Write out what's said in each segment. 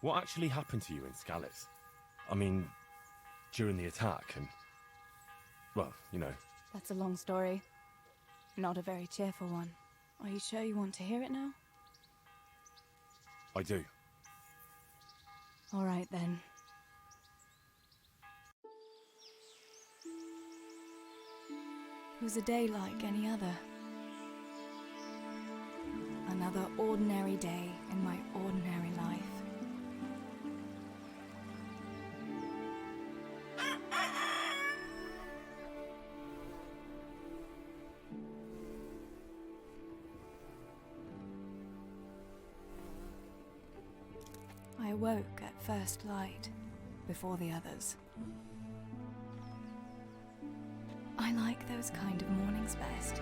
What actually happened to you in Scallis? I mean, during the attack and... well, you know. That's a long story. Not a very cheerful one. Are you sure you want to hear it now? I do. All right, then. It was a day like any other. Another ordinary day in my ordinary life. I awoke at first light, before the others. I like those kind of mornings best.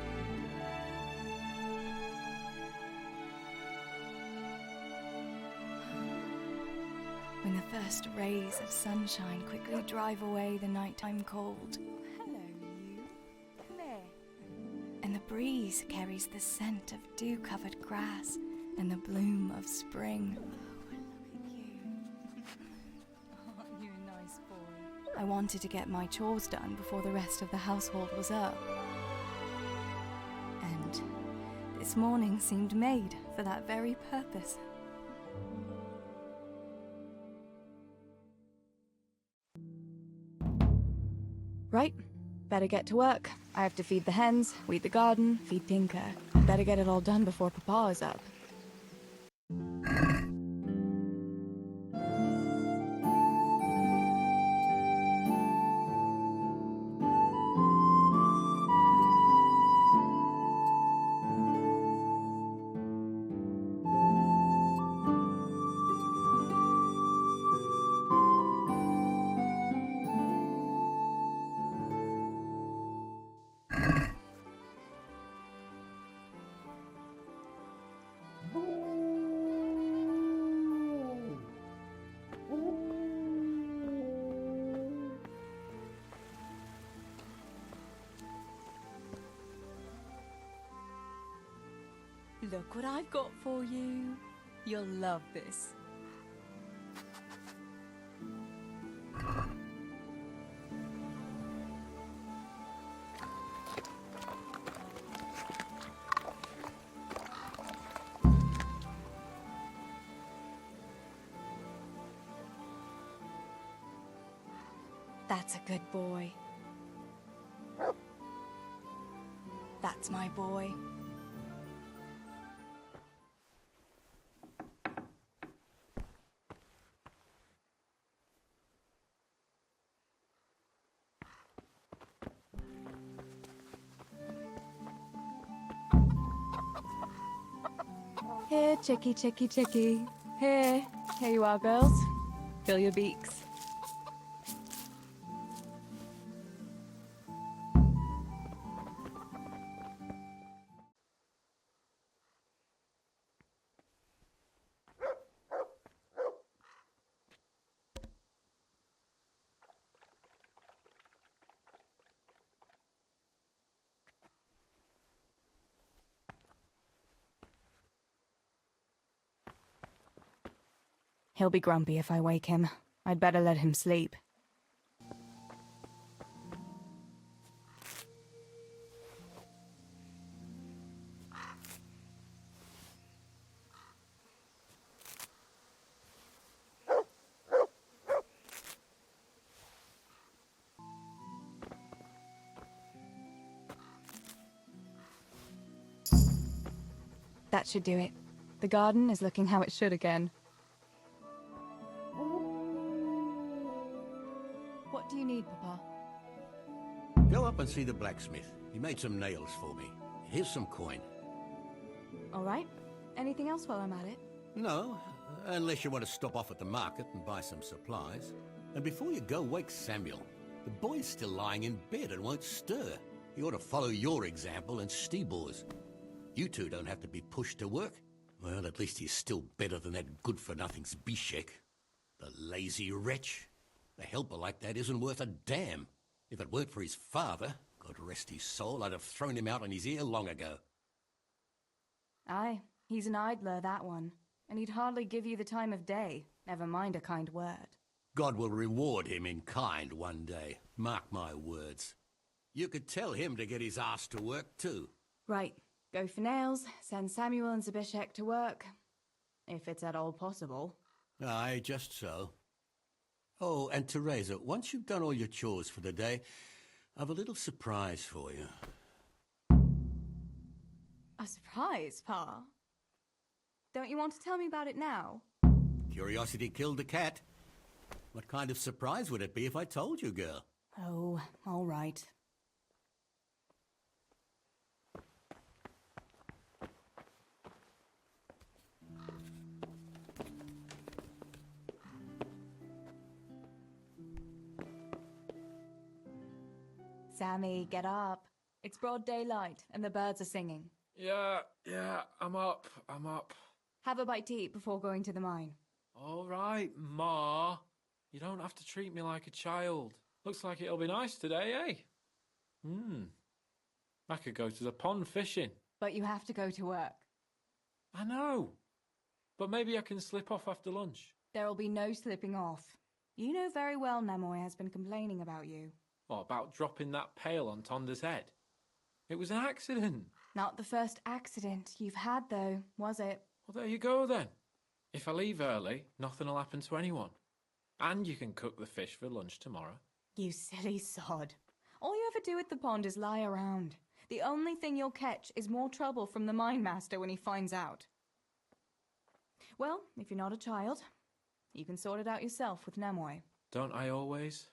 When the first rays of sunshine quickly drive away the nighttime cold. Hello, you. Come here. And the breeze carries the scent of dew-covered grass and the bloom of spring. I wanted to get my chores done before the rest of the household was up. And this morning seemed made for that very purpose. Right, better get to work. I have to feed the hens, weed the garden, feed Tinker. Better get it all done before Papa is up. Look what I've got for you. You'll love this. That's a good boy. That's my boy. Here, chickie, chickie, chickie. Here. Here you are, girls. Fill your beaks. He'll be grumpy if I wake him. I'd better let him sleep. That should do it. The garden is looking how it should again. What do you need, Papa? Go up and see the blacksmith. He made some nails for me. Here's some coin. All right. Anything else while I'm at it? No, unless you want to stop off at the market and buy some supplies. And before you go, wake Samuel. The boy's still lying in bed and won't stir. He ought to follow your example and Stebor's. You two don't have to be pushed to work. Well, at least he's still better than that good-for-nothing Zbyszek. The lazy wretch. A helper like that isn't worth a damn. If it weren't for his father, God rest his soul, I'd have thrown him out on his ear long ago. Aye, he's an idler, that one. and he'd hardly give you the time of day, never mind a kind word. God will reward him in kind one day. Mark my words. You could tell him to get his ass to work too. Right. Go for nails, send Samuel and Zabishek to work. If it's at all possible. Aye, just so. Oh, and Teresa, once you've done all your chores for the day, I've a little surprise for you. A surprise, Pa? Don't you want to tell me about it now? Curiosity killed the cat. What kind of surprise would it be if I told you, girl? Oh, all right. Sammy, get up. It's broad daylight, and the birds are singing. Yeah, I'm up. Have a bite to eat before going to the mine. All right, Ma. You don't have to treat me like a child. Looks like it'll be nice today, eh? I could go to the pond fishing. But you have to go to work. I know. But maybe I can slip off after lunch. There'll be no slipping off. You know very well Nemoy has been complaining about you. What, about dropping that pail on Tonda's head? It was an accident. Not the first accident you've had, though, was it? Well, there you go, then. If I leave early, nothing will happen to anyone. And you can cook the fish for lunch tomorrow. You silly sod. All you ever do at the pond is lie around. The only thing you'll catch is more trouble from the mine master when he finds out. Well, if you're not a child, you can sort it out yourself with Nemoy. Don't I always?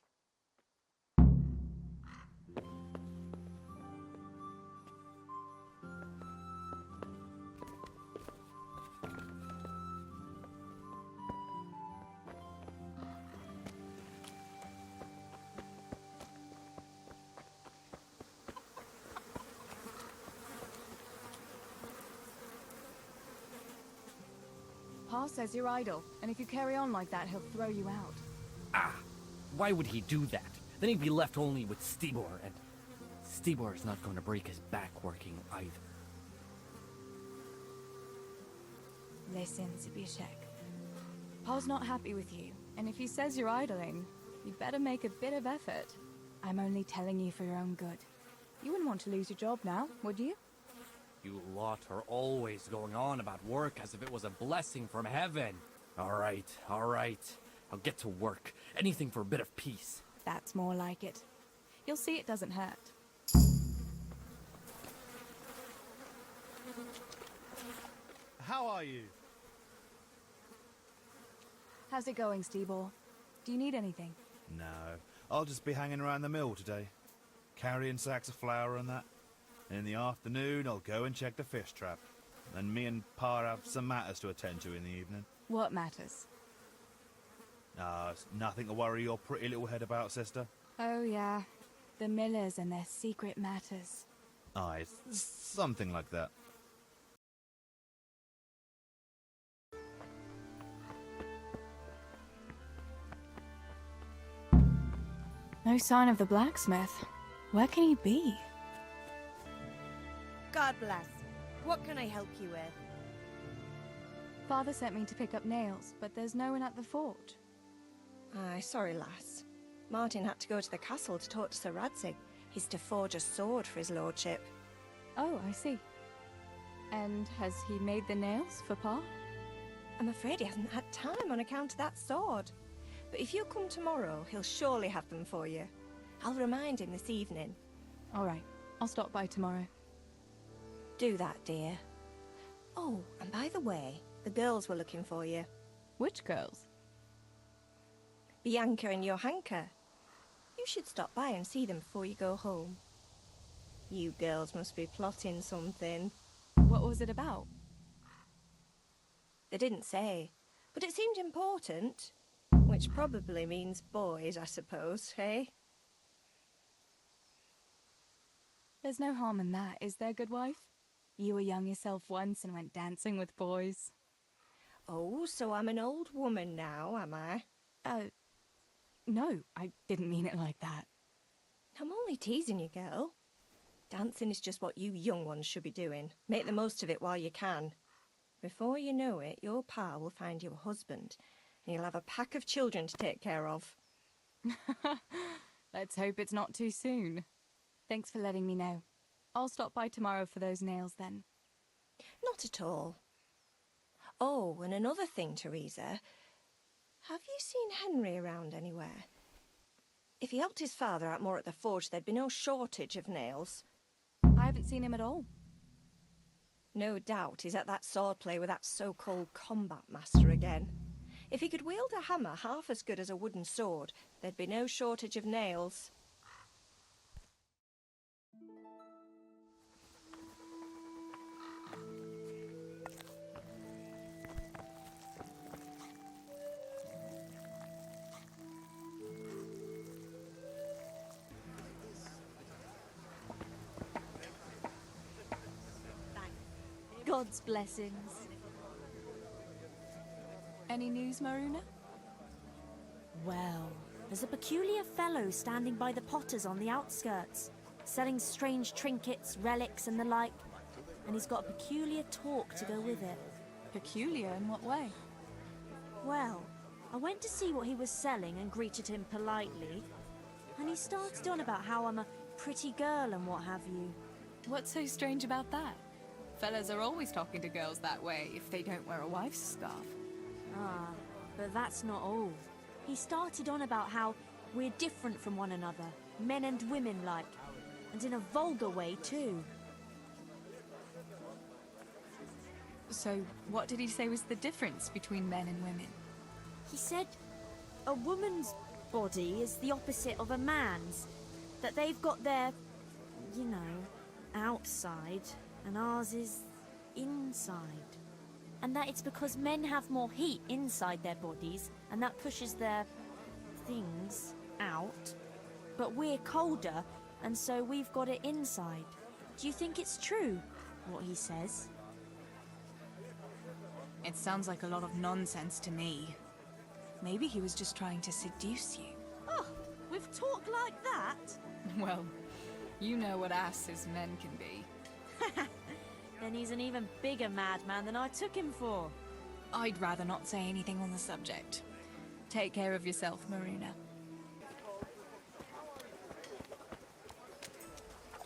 Pa says you're idle, and if you carry on like that, he'll throw you out. Ah, why would he do that? Then he'd be left only with Stibor, and Stibor is not going to break his back working either. Listen, Zabishek. Pa's not happy with you, and if he says you're idling, you'd better make a bit of effort. I'm only telling you for your own good. You wouldn't want to lose your job now, would you? You lot are always going on about work as if it was a blessing from heaven. All right. I'll get to work. Anything for a bit of peace. That's more like it. You'll see it doesn't hurt. How are you? How's it going, Stibor? Do you need anything? No, I'll just be hanging around the mill today, carrying sacks of flour and that. In the afternoon, I'll go and check the fish trap. And me and Pa have some matters to attend to in the evening. What matters? It's nothing to worry your pretty little head about, sister. Oh, yeah. The Millers and their secret matters. Aye, it's something like that. No sign of the blacksmith. Where can he be? God bless. What can I help you with? Father sent me to pick up nails, but there's no one at the fort. Aye, sorry, lass. Martin had to go to the castle to talk to Sir Radzig. He's to forge a sword for his lordship. Oh, I see. And has he made the nails for Pa? I'm afraid he hasn't had time on account of that sword. But if you come tomorrow, he'll surely have them for you. I'll remind him this evening. All right, I'll stop by tomorrow. Do that, dear. Oh, and by the way, the girls were looking for you. Which girls? Bianca and Johanka. You should stop by and see them before you go home. You girls must be plotting something. What was it about? They didn't say, but it seemed important. Which probably means boys, I suppose, hey? There's no harm in that, is there, good wife? You were young yourself once and went dancing with boys. Oh, so I'm an old woman now, am I? No, I didn't mean it like that. I'm only teasing you, girl. Dancing is just what you young ones should be doing. Make the most of it while you can. Before you know it, your pa will find you a husband, and you'll have a pack of children to take care of. Let's hope it's not too soon. Thanks for letting me know. I'll stop by tomorrow for those nails then. Not at all. Oh, and another thing, Teresa. Have you seen Henry around anywhere? If he helped his father out more at the forge, there'd be no shortage of nails. I haven't seen him at all. No doubt he's at that swordplay with that so-called combat master again. If he could wield a hammer half as good as a wooden sword, there'd be no shortage of nails. God's blessings. Any news, Maruna? Well, there's a peculiar fellow standing by the potters on the outskirts, selling strange trinkets, relics and the like, and he's got a peculiar talk to go with it. Peculiar in what way? Well, I went to see what he was selling and greeted him politely, and he started on about how I'm a pretty girl and what have you. What's so strange about that? Fellas are always talking to girls that way if they don't wear a wife's scarf. Ah, but that's not all. He started on about how we're different from one another, men and women like, and in a vulgar way too. So, what did he say was the difference between men and women? He said a woman's body is the opposite of a man's, that they've got their, you know, outside, and ours is inside. And that it's because men have more heat inside their bodies, and that pushes their things out. But we're colder, and so we've got it inside. Do you think it's true, what he says? It sounds like a lot of nonsense to me. Maybe he was just trying to seduce you. Oh, with talk like that? Well, you know what asses men can be. Then he's an even bigger madman than I took him for. I'd rather not say anything on the subject. Take care of yourself, Maruna.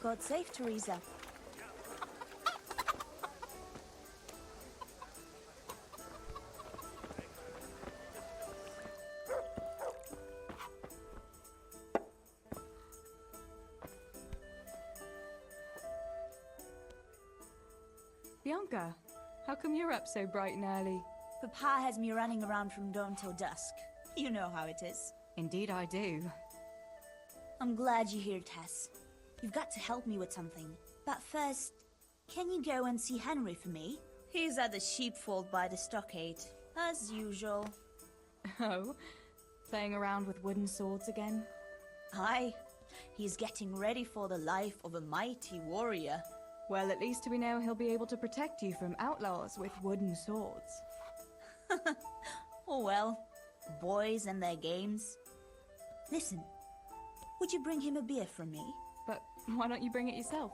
God save Teresa. Bianca, how come you're up so bright and early? Papa has me running around from dawn till dusk. You know how it is. Indeed I do. I'm glad you're here, Tess. You've got to help me with something. But first, can you go and see Henry for me? He's at the sheepfold by the stockade, as usual. Oh? Playing around with wooden swords again? Aye. He's getting ready for the life of a mighty warrior. Well, at least we know he'll be able to protect you from outlaws with wooden swords. Oh well, boys and their games. Listen, would you bring him a beer from me? But why don't you bring it yourself?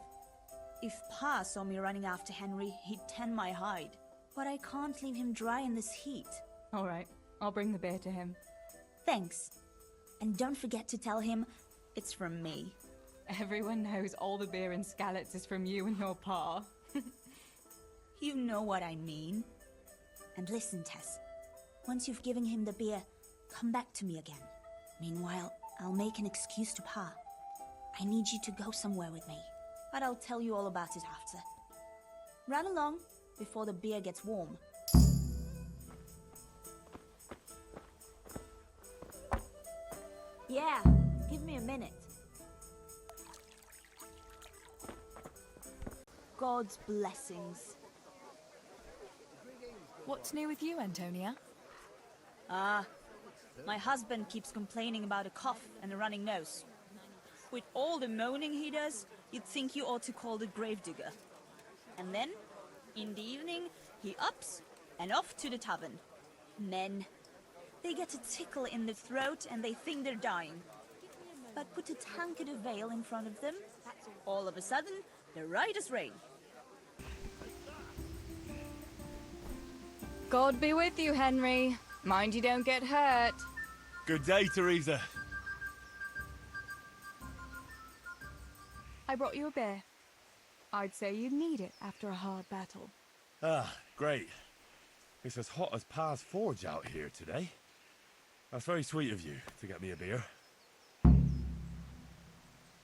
If Pa saw me running after Henry, he'd tan my hide. But I can't leave him dry in this heat. All right, I'll bring the beer to him. Thanks. And don't forget to tell him it's from me. Everyone knows all the beer in Skalitz is from you and your pa. You know what I mean. And listen, Tess. Once you've given him the beer, come back to me again. Meanwhile, I'll make an excuse to Pa. I need you to go somewhere with me. But I'll tell you all about it after. Run along before the beer gets warm. Yeah, give me a minute. God's blessings. What's new with you, Antonia? My husband keeps complaining about a cough and a running nose. With all the moaning he does, you'd think you ought to call the gravedigger. And then, in the evening, he ups and off to the tavern. Men, they get a tickle in the throat and they think they're dying. But put a tankard of ale in front of them, all of a sudden, they're right as rain. God be with you, Henry. Mind you don't get hurt. Good day, Teresa. I brought you a beer. I'd say you'd need it after a hard battle. Ah, great. It's as hot as Pa's Forge out here today. That's very sweet of you to get me a beer.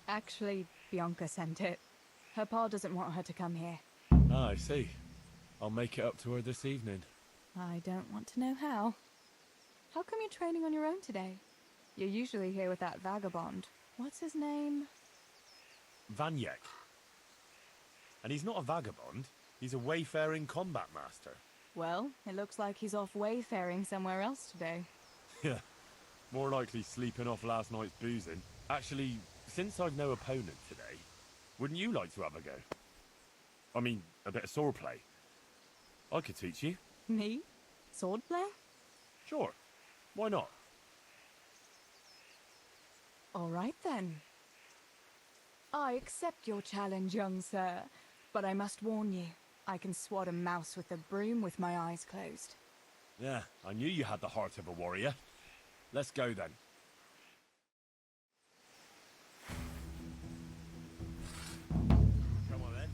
Actually, Bianca sent it. Her pa doesn't want her to come here. Ah, I see. I'll make it up to her this evening. I don't want to know how. How come you're training on your own today? You're usually here with that vagabond. What's his name? Vanyek. And he's not a vagabond. He's a wayfaring combat master. Well, it looks like he's off wayfaring somewhere else today. Yeah. More likely sleeping off last night's boozing. Actually, since I've no opponent today, wouldn't you like to have a go? I mean, a bit of swordplay. I could teach you. Me? Swordplay? Sure. Why not? All right then. I accept your challenge, young sir, but I must warn you, I can swat a mouse with a broom with my eyes closed. Yeah, I knew you had the heart of a warrior. Let's go then. Come on then.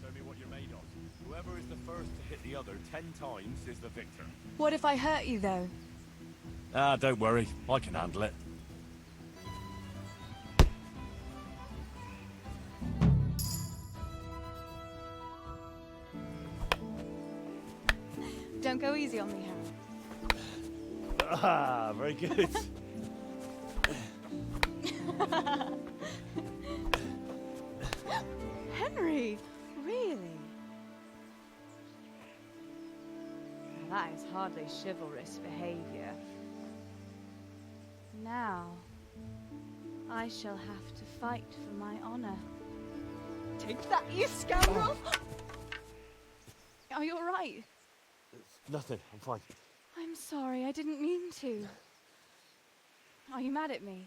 Show me what you're made of. Whoever is the first to hit the other 10 times is the victor. What if I hurt you, though? Ah, don't worry. I can handle it. Don't go easy on me, Harry. Ah, very good. Henry! Really? Now, that is hardly chivalrous behavior. Now, I shall have to fight for my honor. Take that, you scoundrel! Are you alright? Nothing. I'm fine. I'm sorry, I didn't mean to. Are you mad at me?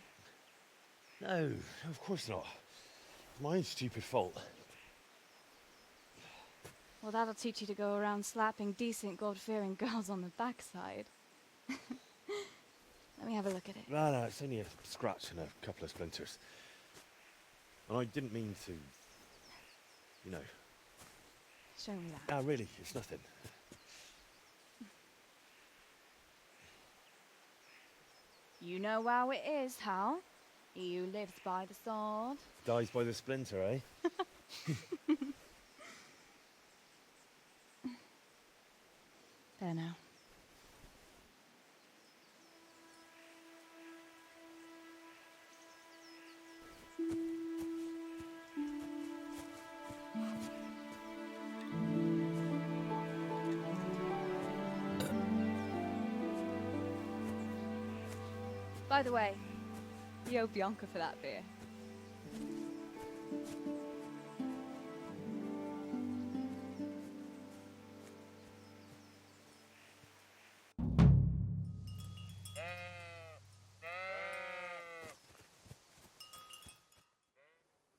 No, of course not. My own stupid fault. Well, that'll teach you to go around slapping decent, God-fearing girls on the backside. Let me have a look at it. No, it's only a scratch and a couple of splinters. And I didn't mean to, you know. Show me that. Ah, really, it's nothing. You know how it is, Hal. He who lives by the sword Dies by the splinter, eh? There now. By the way, you owe Bianca for that beer.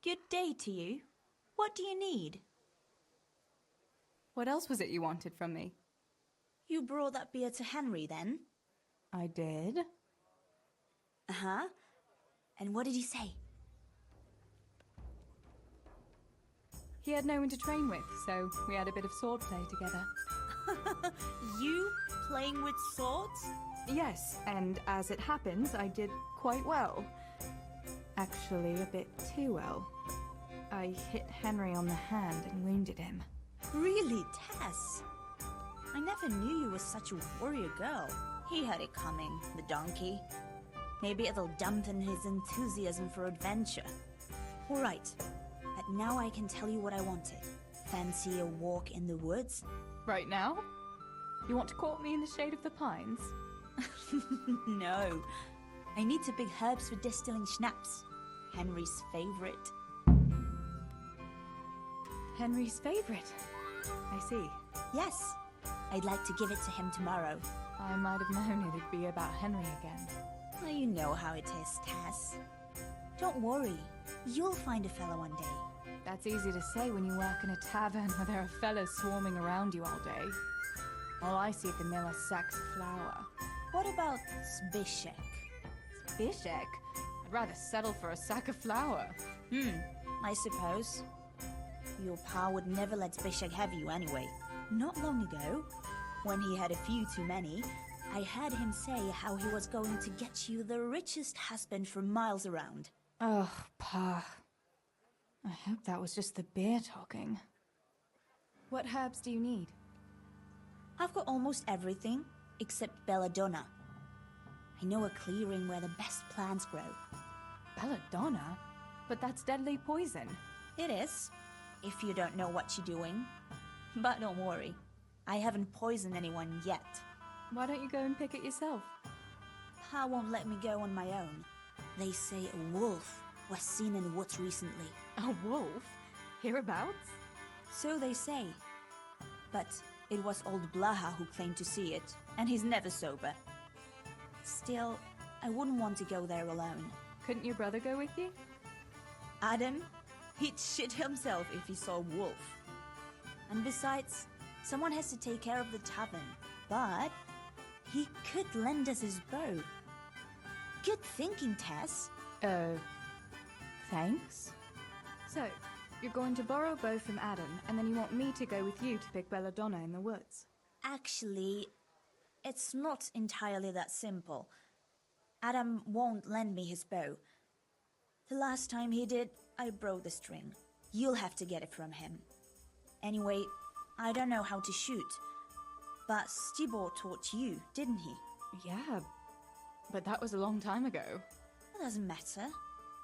Good day to you. What do you need? What else was it you wanted from me? You brought that beer to Henry, then? I did. Uh-huh. And what did he say? He had no one to train with, so we had a bit of swordplay together. You playing with swords? Yes, and as it happens, I did quite well. Actually, a bit too well. I hit Henry on the hand and wounded him. Really, Tess? I never knew you were such a warrior girl. He had it coming, the donkey. Maybe it'll dampen his enthusiasm for adventure. All right, but now I can tell you what I wanted. Fancy a walk in the woods? Right now? You want to court me in the shade of the pines? No. I need to pick herbs for distilling schnapps. Henry's favorite. Henry's favorite? I see. Yes. I'd like to give it to him tomorrow. I might have known it'd be about Henry again. Well, you know how it is, Tess. Don't worry. You'll find a fella one day. That's easy to say when you work in a tavern where there are fellas swarming around you all day. All I see at the mill are sacks of flour. What about Zbyszek? Zbyszek? I'd rather settle for a sack of flour. I suppose. Your pa would never let Zbyszek have you anyway. Not long ago, when he had a few too many, I heard him say how he was going to get you the richest husband for miles around. Oh, Pa. I hope that was just the beer talking. What herbs do you need? I've got almost everything except belladonna. I know a clearing where the best plants grow. Belladonna? But that's deadly poison. It is, if you don't know what you're doing. But don't worry, I haven't poisoned anyone yet. Why don't you go and pick it yourself? Pa won't let me go on my own. They say a wolf was seen in the woods recently. A wolf? Hereabouts? So they say. But it was old Blaha who claimed to see it, and he's never sober. Still, I wouldn't want to go there alone. Couldn't your brother go with you? Adam, he'd shit himself if he saw a wolf. And besides, someone has to take care of the tavern. But he could lend us his bow. Good thinking, Tess. Thanks. So, you're going to borrow a bow from Adam, and then you want me to go with you to pick belladonna in the woods? Actually, it's not entirely that simple. Adam won't lend me his bow. The last time he did, I broke the string. You'll have to get it from him. Anyway, I don't know how to shoot. But Stibor taught you, didn't he? Yeah, but that was a long time ago. It doesn't matter.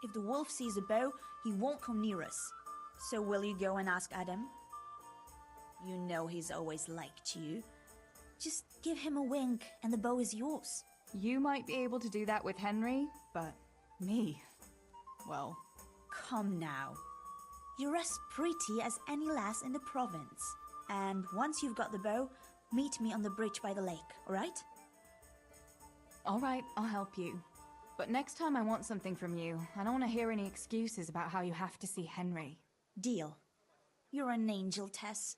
If the wolf sees a bow, he won't come near us. So will you go and ask Adam? You know he's always liked you. Just give him a wink and the bow is yours. You might be able to do that with Henry, but me, well... Come now. You're as pretty as any lass in the province. And once you've got the bow, meet me on the bridge by the lake, alright? Alright, I'll help you. But next time I want something from you, I don't want to hear any excuses about how you have to see Henry. Deal. You're an angel, Tess.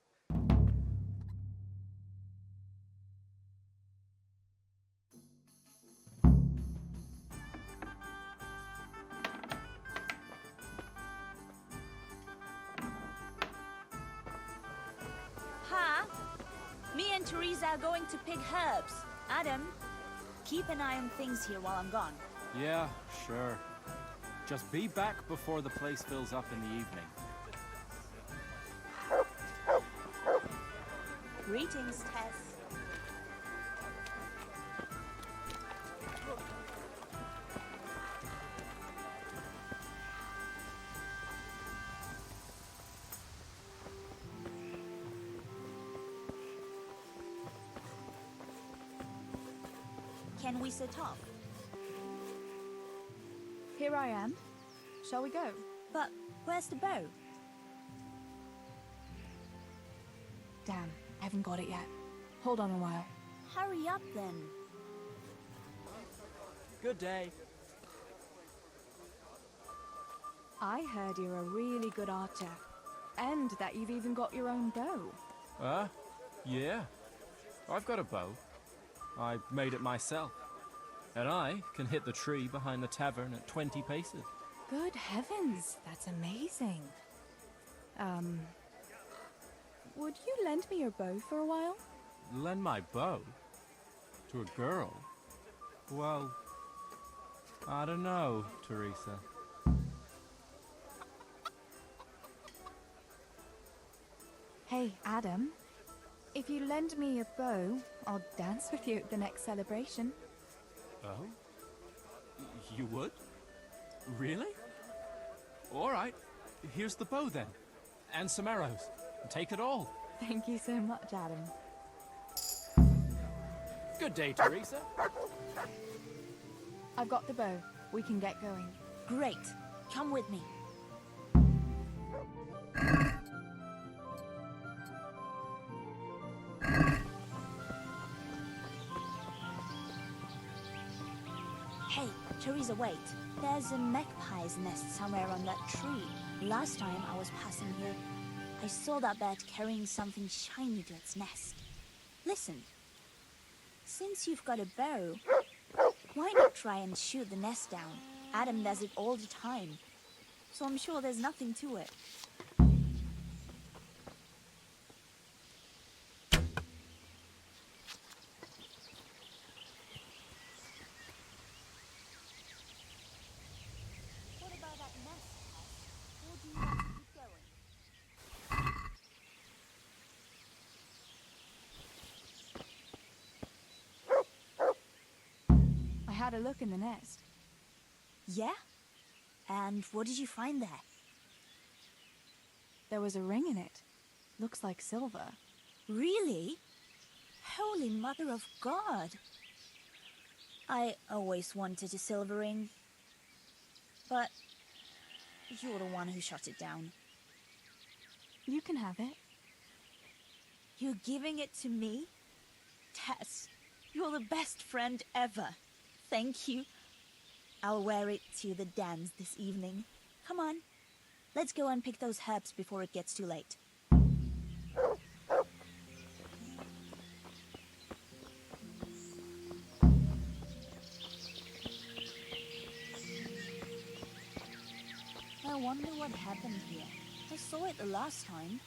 Pa, me and Teresa are going to pick herbs. Adam, keep an eye on things here while I'm gone. Yeah, sure. Just be back before the place fills up in the evening. Greetings, Tess. Can we set off? Here I am. Shall we go? But where's the bow? Damn, I haven't got it yet. Hold on a while. Hurry up then. Good day. I heard you're a really good archer. And that you've even got your own bow. Yeah. I've got a bow. I made it myself. And I can hit the tree behind the tavern at 20 paces. Good heavens, that's amazing. Would you lend me your bow for a while? Lend my bow? To a girl? Well, I don't know, Teresa. Hey, Adam. If you lend me your bow, I'll dance with you at the next celebration. Oh? You would? Really? All right. Here's the bow then. And some arrows. Take it all. Thank you so much, Adam. Good day, Teresa. I've got the bow. We can get going. Great. Come with me. Hey, Teresa, wait. There's a magpie's nest somewhere on that tree. Last time I was passing here, I saw that bird carrying something shiny to its nest. Listen, since you've got a bow, why not try and shoot the nest down? Adam does it all the time, so I'm sure there's nothing to it. What about that nest, Tess? Or do you want to keep going? I had a look in the nest. Yeah? And what did you find there? There was a ring in it. Looks like silver. Really? Holy Mother of God! I always wanted a silver ring. But you're the one who shot it down. You can have it. You're giving it to me? Tess, you're the best friend ever. Thank you. I'll wear it to the dance this evening. Come on, let's go and pick those herbs before it gets too late. I wonder what happened here. I saw it the last time,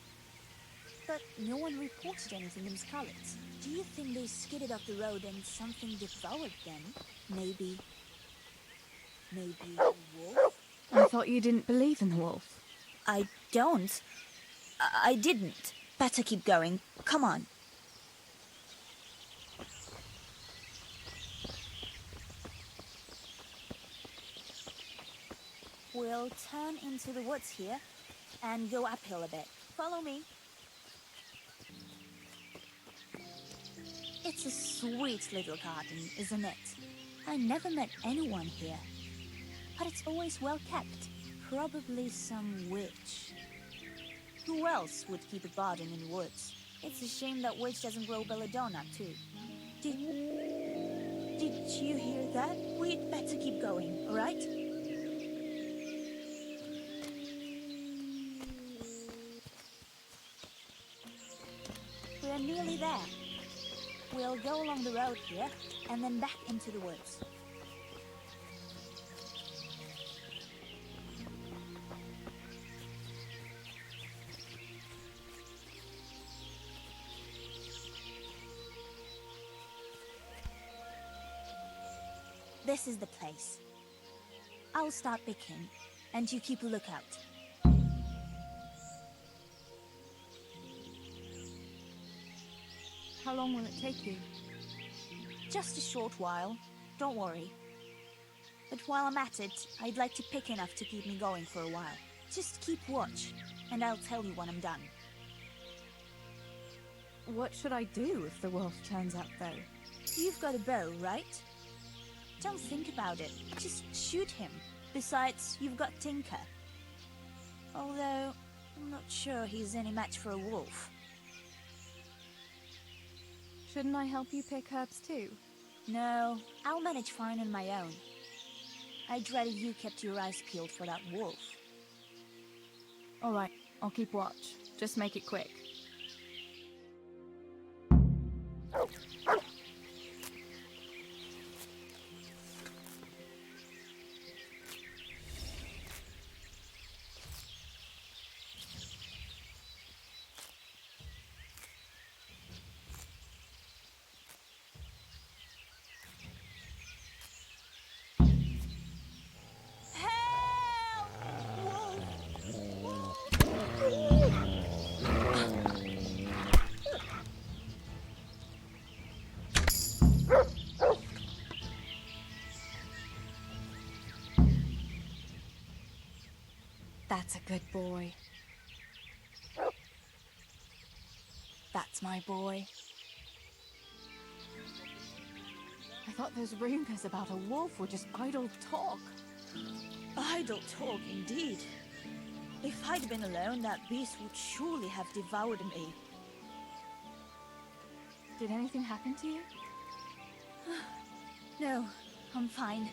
but no one reported anything in Scarlet's. Do you think they skidded off the road and something devoured them? Maybe a wolf? I thought you didn't believe in the wolf. I don't. I didn't. Better keep going. Come on. We'll turn into the woods here and go uphill a bit. Follow me. It's a sweet little garden, isn't it? I never met anyone here. But it's always well kept. Probably some witch. Who else would keep a garden in the woods? It's a shame that witch doesn't grow belladonna, too. Did you hear that? We'd better keep going, all right? We're nearly there. We'll go along the road here and then back into the woods. This is the place. I'll start picking, and you keep a lookout. How long will it take you? Just a short while. Don't worry. But while I'm at it, I'd like to pick enough to keep me going for a while. Just keep watch, and I'll tell you when I'm done. What should I do if the wolf turns up, though? You've got a bow, right? Don't think about it. Just shoot him. Besides, you've got Tinker. Although, I'm not sure he's any match for a wolf. Shouldn't I help you pick herbs too? No, I'll manage fine on my own. I'd rather you kept your eyes peeled for that wolf. Alright, I'll keep watch. Just make it quick. That's a good boy. That's my boy. I thought those rumors about a wolf were just idle talk. Idle talk, indeed. If I'd been alone, that beast would surely have devoured me. Did anything happen to you? No, I'm fine.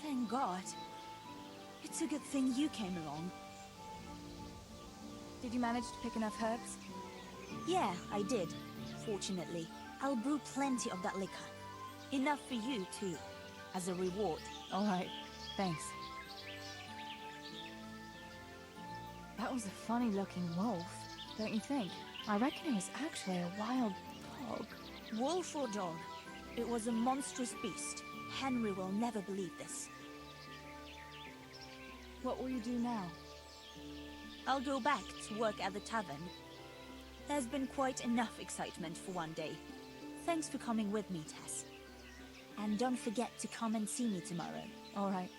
Thank God. It's a good thing you came along. Did you manage to pick enough herbs? Yeah, I did. Fortunately, I'll brew plenty of that liquor. Enough for you, too, as a reward. All right, thanks. That was a funny-looking wolf, don't you think? I reckon it was actually a wild dog. Wolf or dog, it was a monstrous beast. Henry will never believe this. What will you do now? I'll go back to work at the tavern. There's been quite enough excitement for one day. Thanks for coming with me, Tess. And don't forget to come and see me tomorrow. All right.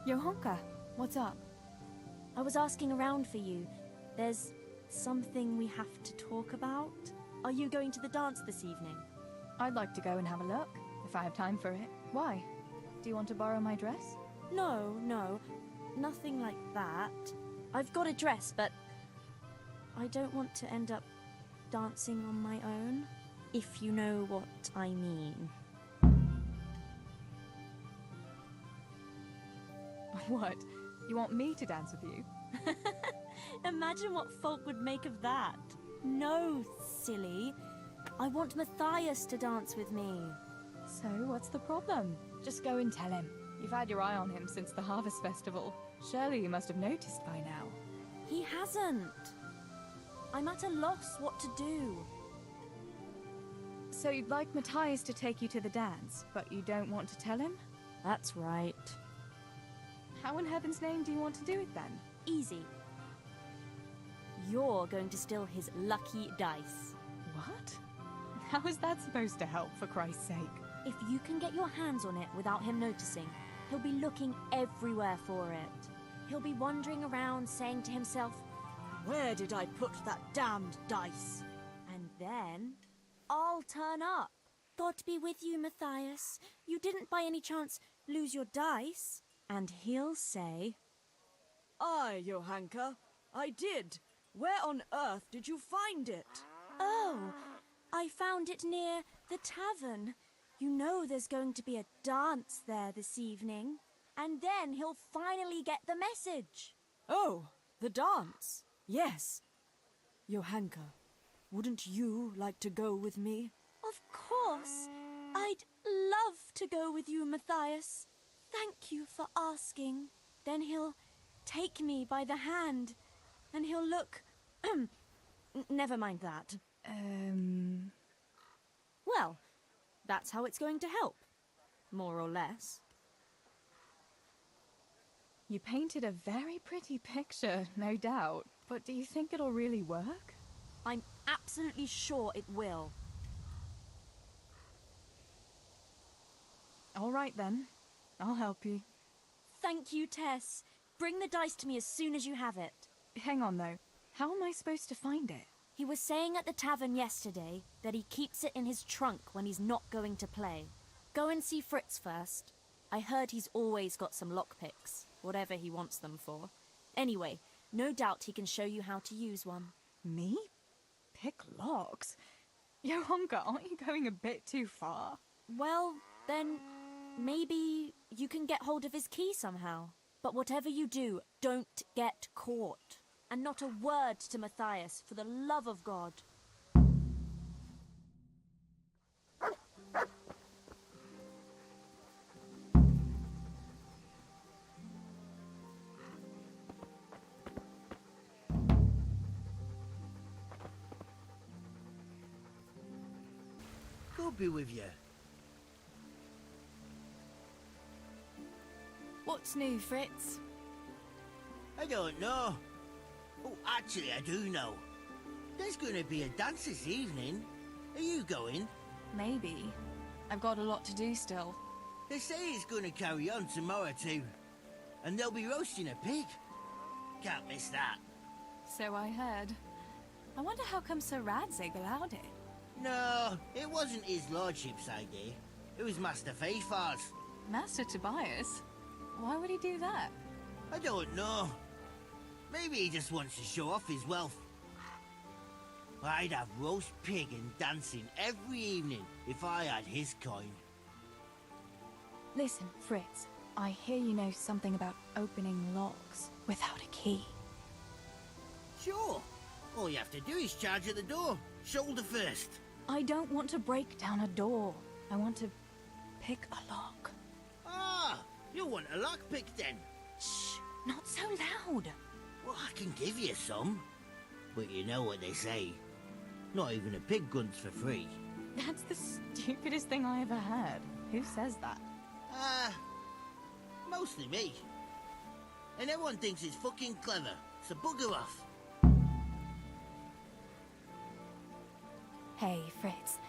Johanka, what's up? I was asking around for you. There's something we have to talk about. Are you going to the dance this evening? I'd like to go and have a look, if I have time for it. Why? Do you want to borrow my dress? No, nothing like that. I've got a dress, but I don't want to end up dancing on my own, if you know what I mean. What? You want me to dance with you? Imagine what folk would make of that. No, silly. I want Matthias to dance with me. So, what's the problem? Just go and tell him. You've had your eye on him since the Harvest Festival. Surely you must have noticed by now. He hasn't. I'm at a loss what to do. So you'd like Matthias to take you to the dance, but you don't want to tell him? That's right. How in heaven's name do you want to do it then? Easy. You're going to steal his lucky dice. What? How is that supposed to help, for Christ's sake? If you can get your hands on it without him noticing, he'll be looking everywhere for it. He'll be wandering around saying to himself, "Where did I put that damned dice?" And then I'll turn up. God be with you, Matthias. You didn't by any chance lose your dice? And he'll say, "Aye, Johanka, I did. Where on earth did you find it?" "Oh, I found it near the tavern. You know there's going to be a dance there this evening." And then he'll finally get the message. "Oh, the dance. Yes. Johanka, wouldn't you like to go with me?" Of course. I'd love to go with you, Matthias. Thank you for asking. Then he'll take me by the hand, and he'll look... Never mind that. Well, that's how it's going to help. More or less. You painted a very pretty picture, no doubt. But do you think it'll really work? I'm absolutely sure it will. All right then. I'll help you. Thank you, Tess. Bring the dice to me as soon as you have it. Hang on, though. How am I supposed to find it? He was saying at the tavern yesterday that he keeps it in his trunk when he's not going to play. Go and see Fritz first. I heard he's always got some lockpicks, whatever he wants them for. Anyway, no doubt he can show you how to use one. Me? Pick locks? Johanka, aren't you going a bit too far? Well, then maybe you can get hold of his key somehow. But whatever you do, don't get caught. And not a word to Matthias, for the love of God. God be with you. What's new, Fritz? I don't know. Oh, actually, I do know. There's going to be a dance this evening. Are you going? Maybe. I've got a lot to do still. They say it's going to carry on tomorrow too. And they'll be roasting a pig. Can't miss that. So I heard. I wonder how come Sir Radzig allowed it? No, it wasn't his lordship's idea. It was Master Faithfall's. Master Tobias? Why would he do that? I don't know. Maybe he just wants to show off his wealth. I'd have roast pig and dancing every evening if I had his coin. Listen, Fritz, I hear you know something about opening locks without a key. Sure. All you have to do is charge at the door, shoulder first. I don't want to break down a door. I want to pick a lock. Ah, you want a lockpick then? Shh, not so loud. Well, I can give you some. But you know what they say. Not even a pig grunts for free. That's the stupidest thing I ever heard. Who says that? Mostly me. And everyone thinks it's fucking clever, so bugger off. Hey, Fritz,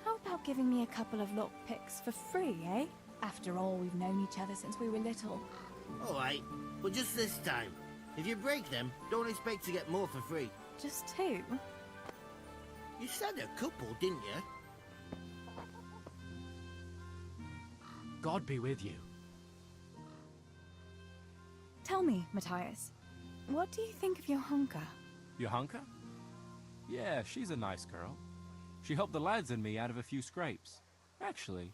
how about giving me a couple of lockpicks for free, eh? After all, we've known each other since we were little. Alright, but just this time. If you break them, don't expect to get more for free. Just two? You said a couple, didn't you? God be with you. Tell me, Matthias, what do you think of your hunker? Johanka? Yeah, she's a nice girl. She helped the lads and me out of a few scrapes. Actually,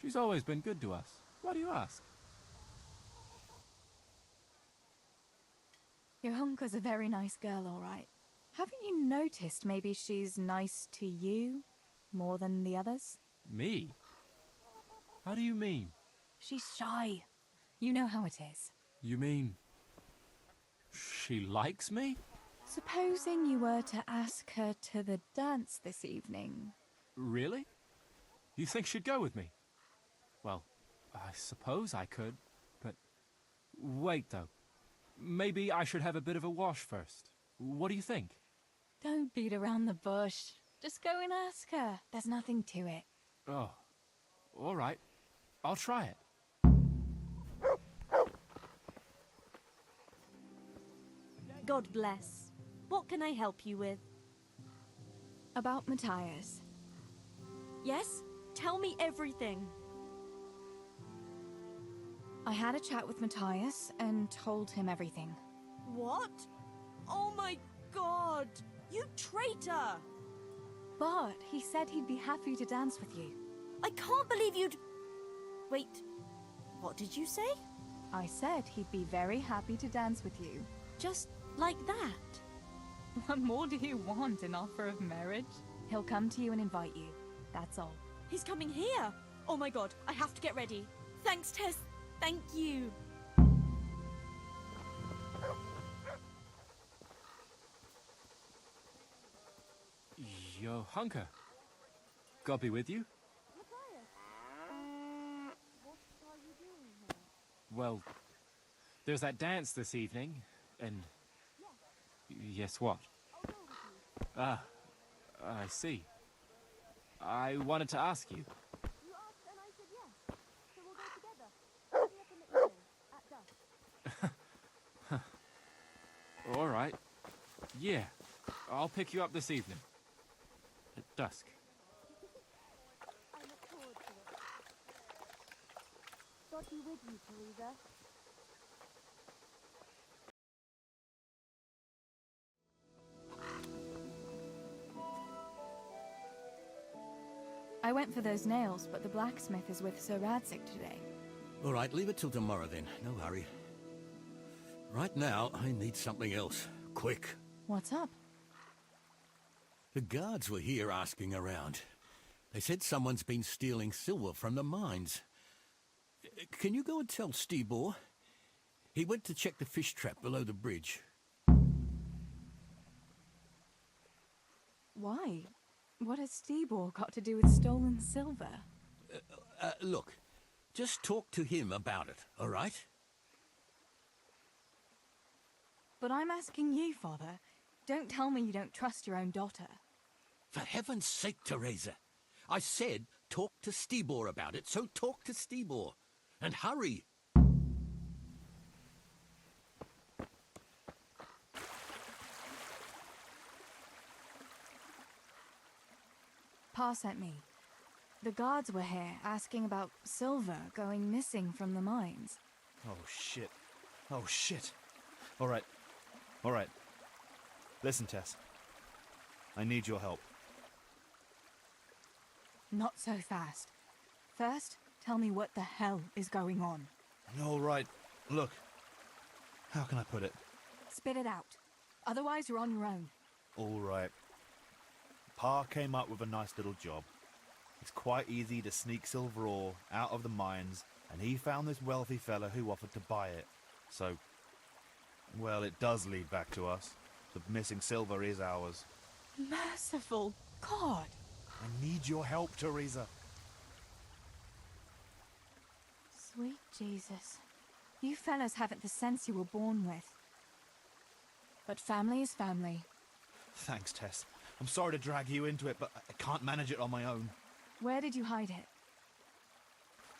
she's always been good to us. Why do you ask? Your hunker's a very nice girl, all right. Haven't you noticed maybe she's nice to you more than the others? Me? How do you mean? She's shy. You know how it is. You mean she likes me? Supposing you were to ask her to the dance this evening. Really? You think she'd go with me? Well, I suppose I could, but wait though. Maybe I should have a bit of a wash first. What do you think? Don't beat around the bush. Just go and ask her. There's nothing to it. Oh, all right. I'll try it. God bless. What can I help you with? About Matthias. Yes? Tell me everything. I had a chat with Matthias and told him everything. What? Oh my god! You traitor! But he said he'd be happy to dance with you. I can't believe you'd... Wait, what did you say? I said he'd be very happy to dance with you. Just like that? What more do you want, an offer of marriage? He'll come to you and invite you. That's all. He's coming here! Oh my god, I have to get ready. Thanks, Tess. Thank you. Johanka. God be with you. Well, there's that dance this evening, and... Yes, what? Ah, I see. I wanted to ask you. You asked and I said yes. So we'll go together. Meet me up in the evening, at dusk. All right. Yeah, I'll pick you up this evening. At dusk. I look forward to it. God be with you, Teresa. I went for those nails, but the blacksmith is with Sir Radzik today. All right, leave it till tomorrow then. No hurry. Right now, I need something else. Quick. What's up? The guards were here asking around. They said someone's been stealing silver from the mines. Can you go and tell Stibor? He went to check the fish trap below the bridge. Why? What has Stibor got to do with stolen silver? Look, just talk to him about it, all right? But I'm asking you, Father. Don't tell me you don't trust your own daughter. For heaven's sake, Teresa. I said talk to Stibor about it, so talk to Stibor. And hurry. Pa sent me. The guards were here asking about silver going missing from the mines. Oh, shit. Oh, shit. All right. All right. Listen, Tess. I need your help. Not so fast. First, tell me what the hell is going on. All right. Look. How can I put it? Spit it out. Otherwise, you're on your own. All right. Pa came up with a nice little job. It's quite easy to sneak silver ore out of the mines, and he found this wealthy fella who offered to buy it. So, well, it does lead back to us. The missing silver is ours. Merciful God! I need your help, Teresa. Sweet Jesus. You fellas haven't the sense you were born with. But family is family. Thanks, Tess. I'm sorry to drag you into it, but I can't manage it on my own. Where did you hide it?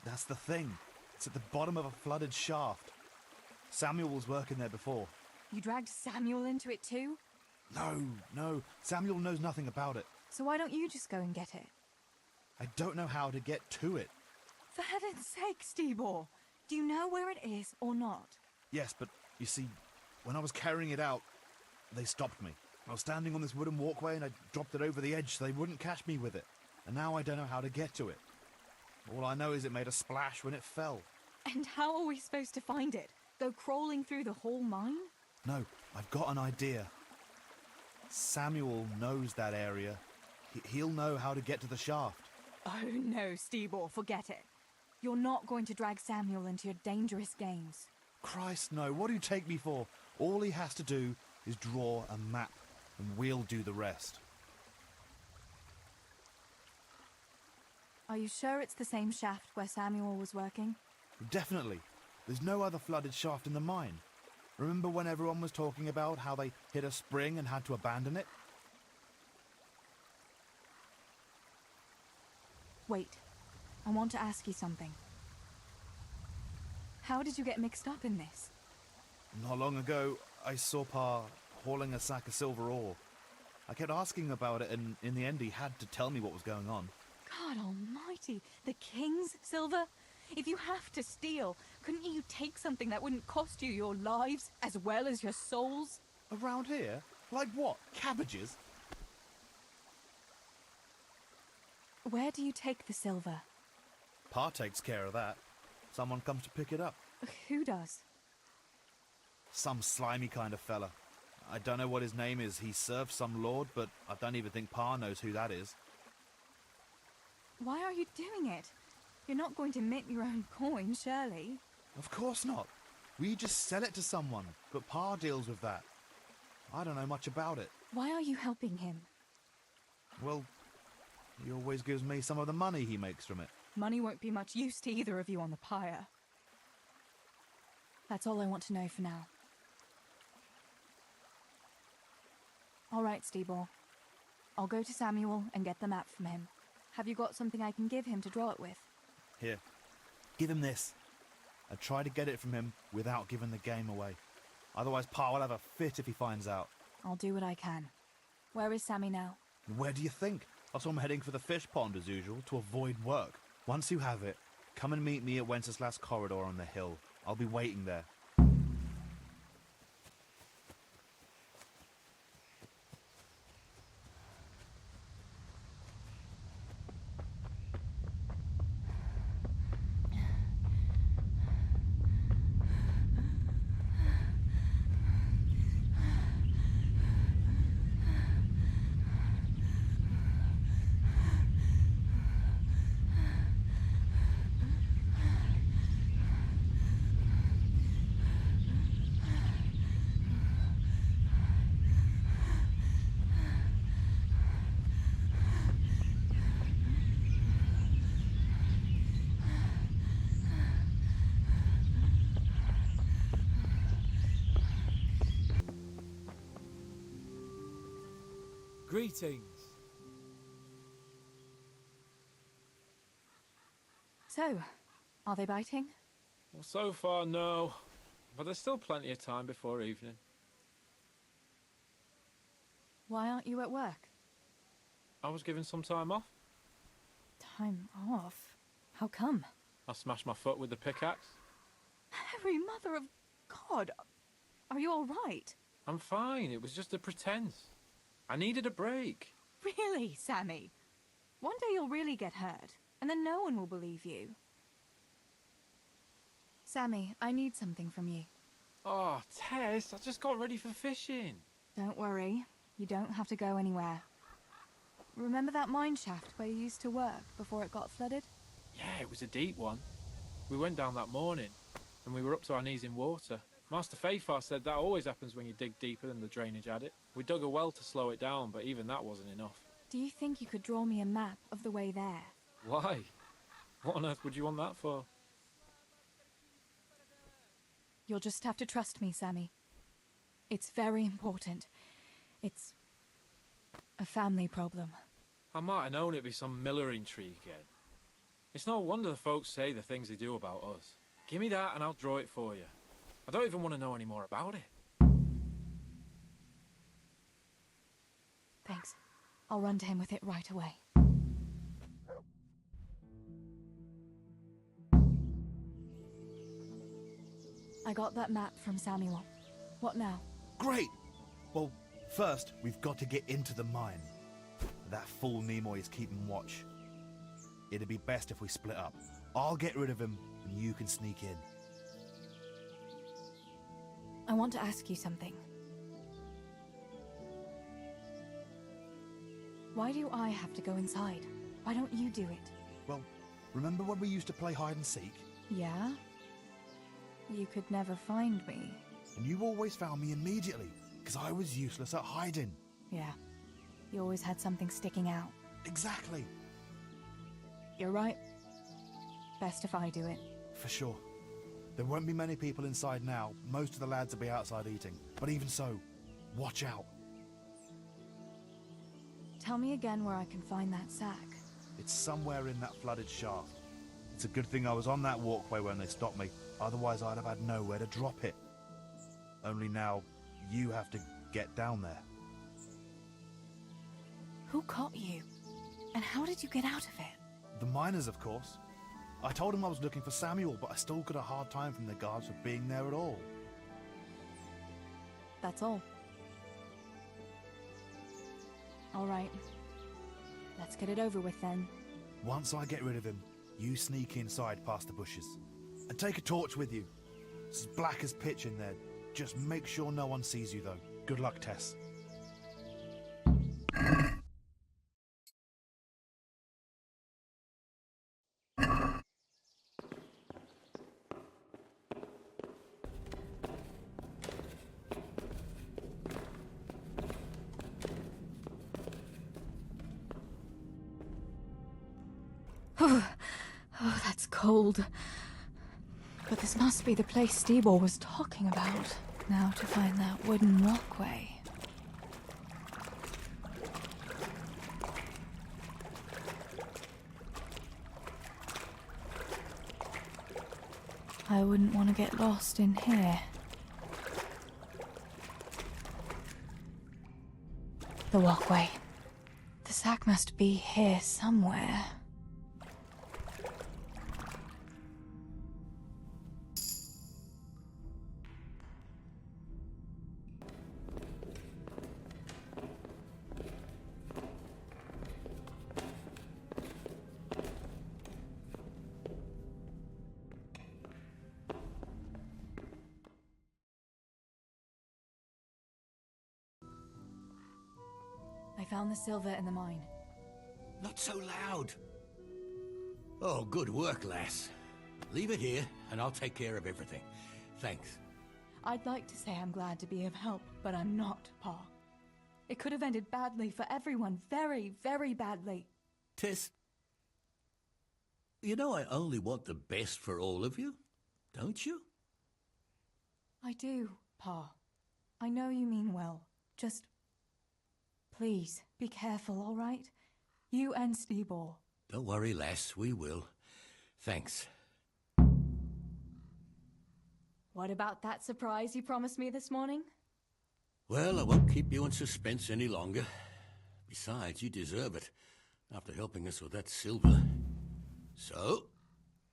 That's the thing. It's at the bottom of a flooded shaft. Samuel was working there before. You dragged Samuel into it too? No. Samuel knows nothing about it. So why don't you just go and get it? I don't know how to get to it. For heaven's sake, Stebor! Do you know where it is or not? Yes, but you see, when I was carrying it out, they stopped me. I was standing on this wooden walkway and I dropped it over the edge so they wouldn't catch me with it. And now I don't know how to get to it. All I know is it made a splash when it fell. And how are we supposed to find it? Go crawling through the whole mine? No, I've got an idea. Samuel knows that area. He'll know how to get to the shaft. Oh no, Stebor, forget it. You're not going to drag Samuel into your dangerous games. Christ, no. What do you take me for? All he has to do is draw a map, and we'll do the rest. Are you sure it's the same shaft where Samuel was working? Definitely. There's no other flooded shaft in the mine. Remember when everyone was talking about how they hit a spring and had to abandon it? Wait. I want to ask you something. How did you get mixed up in this? Not long ago, I saw Pa hauling a sack of silver ore. I kept asking about it, and in the end he had to tell me what was going on. God almighty, the king's silver? If you have to steal, couldn't you take something that wouldn't cost you your lives as well as your souls? Around here? Like what? Cabbages? Where do you take the silver? Pa takes care of that. Someone comes to pick it up. Who does? Some slimy kind of fella. I don't know what his name is. He serves some lord, but I don't even think Pa knows who that is. Why are you doing it? You're not going to mint your own coin, surely? Of course not. We just sell it to someone, but Pa deals with that. I don't know much about it. Why are you helping him? Well, he always gives me some of the money he makes from it. Money won't be much use to either of you on the pyre. That's all I want to know for now. All right, Stebor. I'll go to Samuel and get the map from him. Have you got something I can give him to draw it with? Here, give him this. And try to get it from him without giving the game away. Otherwise, Pa will have a fit if he finds out. I'll do what I can. Where is Sammy now? Where do you think? I saw him heading for the fish pond as usual to avoid work. Once you have it, come and meet me at Wenceslas Corridor on the hill. I'll be waiting there. Greetings. So, are they biting? Well, so far, no. But there's still plenty of time before evening. Why aren't you at work? I was given some time off. Time off? How come? I smashed my foot with the pickaxe. Every mother of God, are you all right? I'm fine. It was just a pretense. I needed a break. Really, Sammy? One day you'll really get hurt, and then no one will believe you. Sammy, I need something from you. Oh, Tess, I just got ready for fishing. Don't worry. You don't have to go anywhere. Remember that mine shaft where you used to work before it got flooded? Yeah, it was a deep one. We went down that morning, and we were up to our knees in water. Master Fafar said that always happens when you dig deeper than the drainage had it. We dug a well to slow it down, but even that wasn't enough. Do you think you could draw me a map of the way there? Why? What on earth would you want that for? You'll just have to trust me, Sammy. It's very important. It's a family problem. I might have known it'd be some miller intrigue again. It's no wonder the folks say the things they do about us. Give me that and I'll draw it for you. I don't even want to know any more about it. Thanks. I'll run to him with it right away. I got that map from Samuel. What now? Great! Well, first, we've got to get into the mine. That fool Nimoy is keeping watch. It'd be best if we split up. I'll get rid of him, and you can sneak in. I want to ask you something. Why do I have to go inside? Why don't you do it? Well, remember when we used to play hide and seek? Yeah? You could never find me. And you always found me immediately, because I was useless at hiding. Yeah. You always had something sticking out. Exactly. You're right. Best if I do it. For sure. There won't be many people inside now. Most of the lads will be outside eating. But even so, watch out. Tell me again where I can find that sack. It's somewhere in that flooded shaft. It's a good thing I was on that walkway when they stopped me. Otherwise, I'd have had nowhere to drop it. Only now, you have to get down there. Who caught you? And how did you get out of it? The miners, of course. I told them I was looking for Samuel, but I still got a hard time from the guards for being there at all. That's all. All right. Let's get it over with then. Once I get rid of him, you sneak inside past the bushes. And take a torch with you. It's as black as pitch in there. Just make sure no one sees you, though. Good luck, Tess. Oh, that's cold. But this must be the place Stebor was talking about. Now to find that wooden walkway. I wouldn't want to get lost in here. The walkway. The sack must be here somewhere. I found the silver in the mine. Not so loud. Oh, good work, lass. Leave it here, and I'll take care of everything. Thanks. I'd like to say I'm glad to be of help, but I'm not, Pa. It could have ended badly for everyone. Very, very badly. Tess, you know I only want the best for all of you, don't you? I do, Pa. I know you mean well. Just... please, be careful, all right? You and Stebor. Don't worry, lass, we will. Thanks. What about that surprise you promised me this morning? Well, I won't keep you in suspense any longer. Besides, you deserve it, after helping us with that silver. So,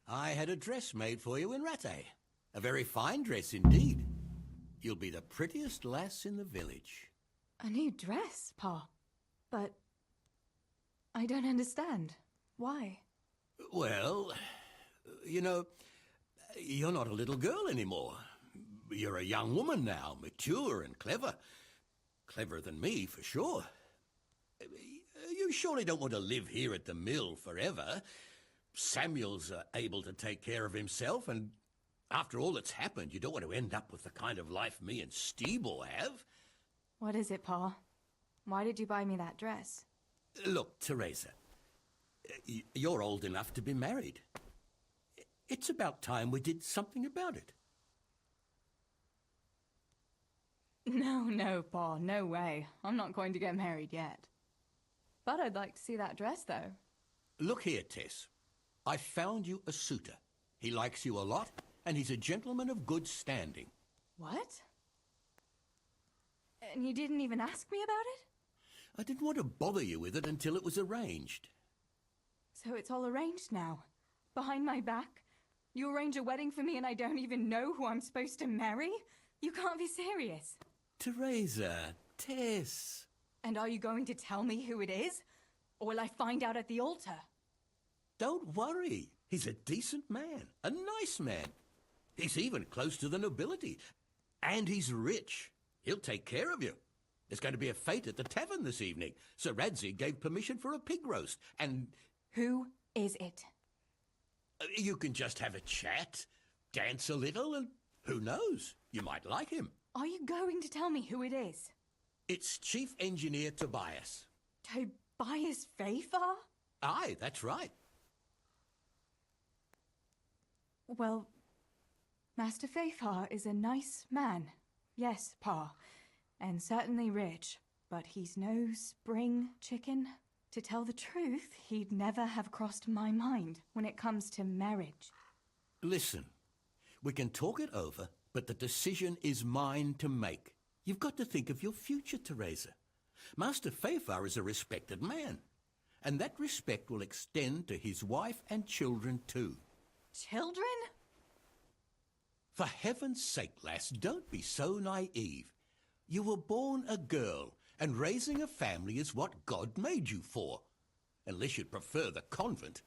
I had a dress made for you in Rattay. A very fine dress indeed. You'll be the prettiest lass in the village. A new dress, Pa. But I don't understand. Why? Well, you know, you're not a little girl anymore. You're a young woman now, mature and clever. Cleverer than me, for sure. You surely don't want to live here at the mill forever. Samuel's able to take care of himself, and after all that's happened, you don't want to end up with the kind of life me and Steve have. What is it, Pa? Why did you buy me that dress? Look, Teresa, you're old enough to be married. It's about time we did something about it. No, Pa, no way. I'm not going to get married yet. But I'd like to see that dress, though. Look here, Tess. I found you a suitor. He likes you a lot, and he's a gentleman of good standing. What? And you didn't even ask me about it? I didn't want to bother you with it until it was arranged. So it's all arranged now? Behind my back? You arrange a wedding for me and I don't even know who I'm supposed to marry? You can't be serious. Teresa, Tess. And are you going to tell me who it is? Or will I find out at the altar? Don't worry. He's a decent man, a nice man. He's even close to the nobility. And he's rich. He'll take care of you. There's going to be a fete at the tavern this evening. Sir Radzig gave permission for a pig roast, and... Who is it? You can just have a chat, dance a little, and who knows? You might like him. Are you going to tell me who it is? It's Chief Engineer Tobias. Tobias Fayfar? Aye, that's right. Well, Master Fayfar is a nice man. Yes, Pa. And certainly rich. But he's no spring chicken. To tell the truth, he'd never have crossed my mind when it comes to marriage. Listen, we can talk it over, but the decision is mine to make. You've got to think of your future, Teresa. Master Fayfar is a respected man, and that respect will extend to his wife and children too. Children? For heaven's sake, lass, don't be so naive. You were born a girl, and raising a family is what God made you for. Unless you'd prefer the convent.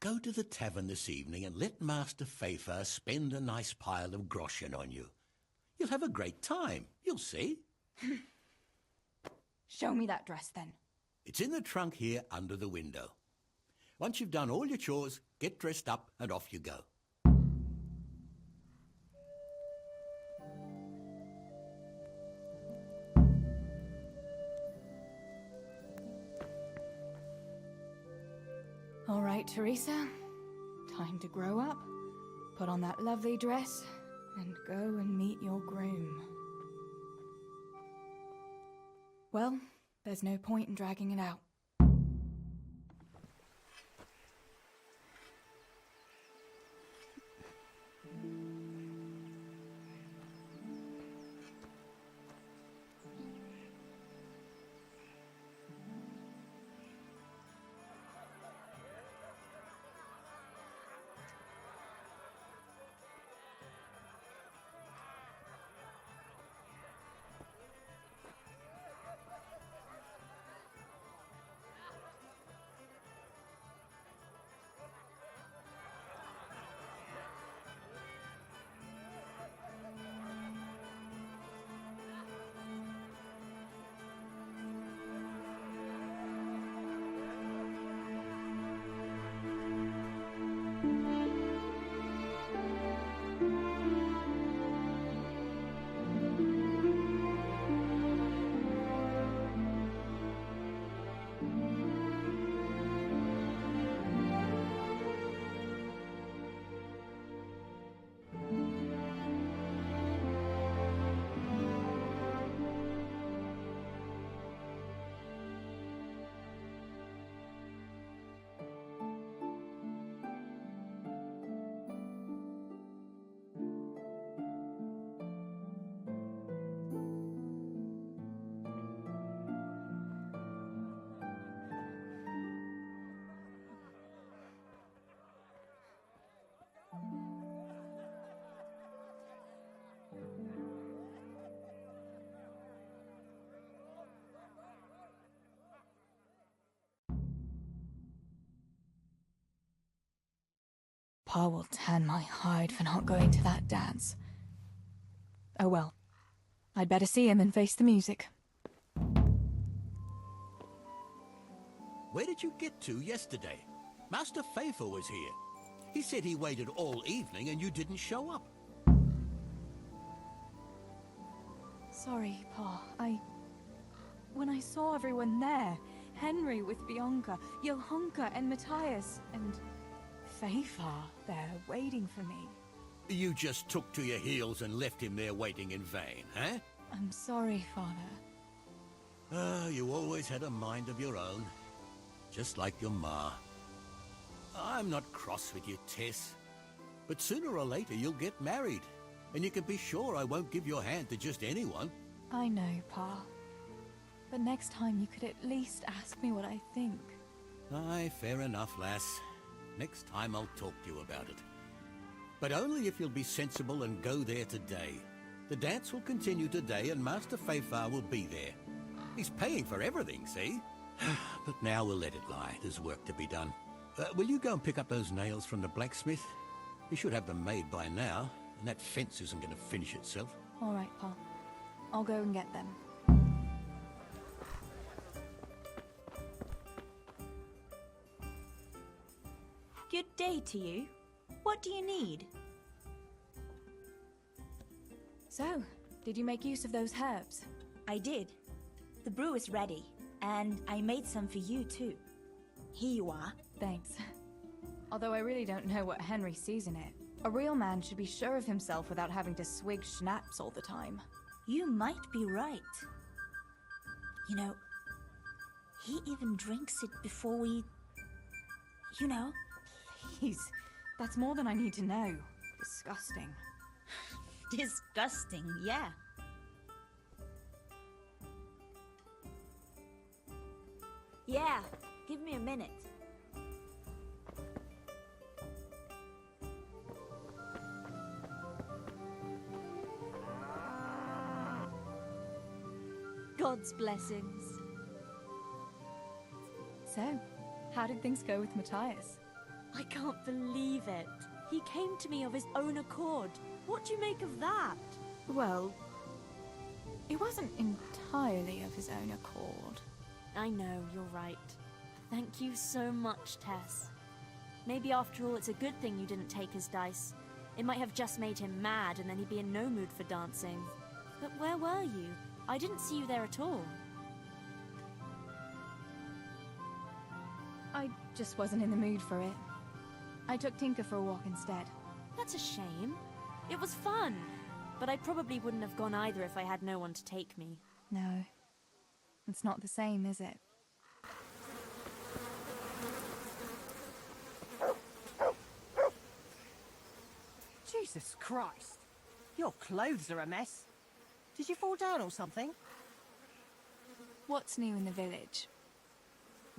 Go to the tavern this evening and let Master Fayfar spend a nice pile of groschen on you. You'll have a great time, you'll see. Show me that dress, then. It's in the trunk here under the window. Once you've done all your chores, get dressed up and off you go. All right, Teresa. Time to grow up, put on that lovely dress, and go and meet your groom. Well, there's no point in dragging it out. Pa will tan my hide for not going to that dance. Oh well. I'd better see him and face the music. Where did you get to yesterday? Master Faithful was here. He said he waited all evening and you didn't show up. Sorry, Pa. When I saw everyone there, Henry with Bianca, Johanka and Matthias, and Faithful there waiting for me. You just took to your heels and left him there waiting in vain, eh? I'm sorry, Father. You always had a mind of your own. Just like your ma. I'm not cross with you, Tess. But sooner or later you'll get married. And you can be sure I won't give your hand to just anyone. I know, Pa. But next time you could at least ask me what I think. Aye, fair enough, lass. Next time I'll talk to you about it. But only if you'll be sensible and go there today. The dance will continue today and Master Faithful will be there. He's paying for everything, see? But now we'll let it lie. There's work to be done. Will you go and pick up those nails from the blacksmith? He should have them made by now, and that fence isn't going to finish itself. All right, Pa. I'll go and get them. Good day to you. What do you need? So, did you make use of those herbs? I did. The brew is ready, and I made some for you too. Here you are. Thanks. Although I really don't know what Henry sees in it. A real man should be sure of himself without having to swig schnapps all the time. You might be right. You know, he even drinks it before we... You know? Please, that's more than I need to know. Disgusting. Disgusting, yeah. Yeah, give me a minute. God's blessings. So, how did things go with Matthias? I can't believe it. He came to me of his own accord. What do you make of that? Well, it wasn't entirely of his own accord. I know, you're right. Thank you so much, Tess. Maybe after all it's a good thing you didn't take his dice. It might have just made him mad and then he'd be in no mood for dancing. But where were you? I didn't see you there at all. I just wasn't in the mood for it. I took Tinker for a walk instead. That's a shame. It was fun. But I probably wouldn't have gone either if I had no one to take me. No. It's not the same, is it? Jesus Christ. Your clothes are a mess. Did you fall down or something? What's new in the village?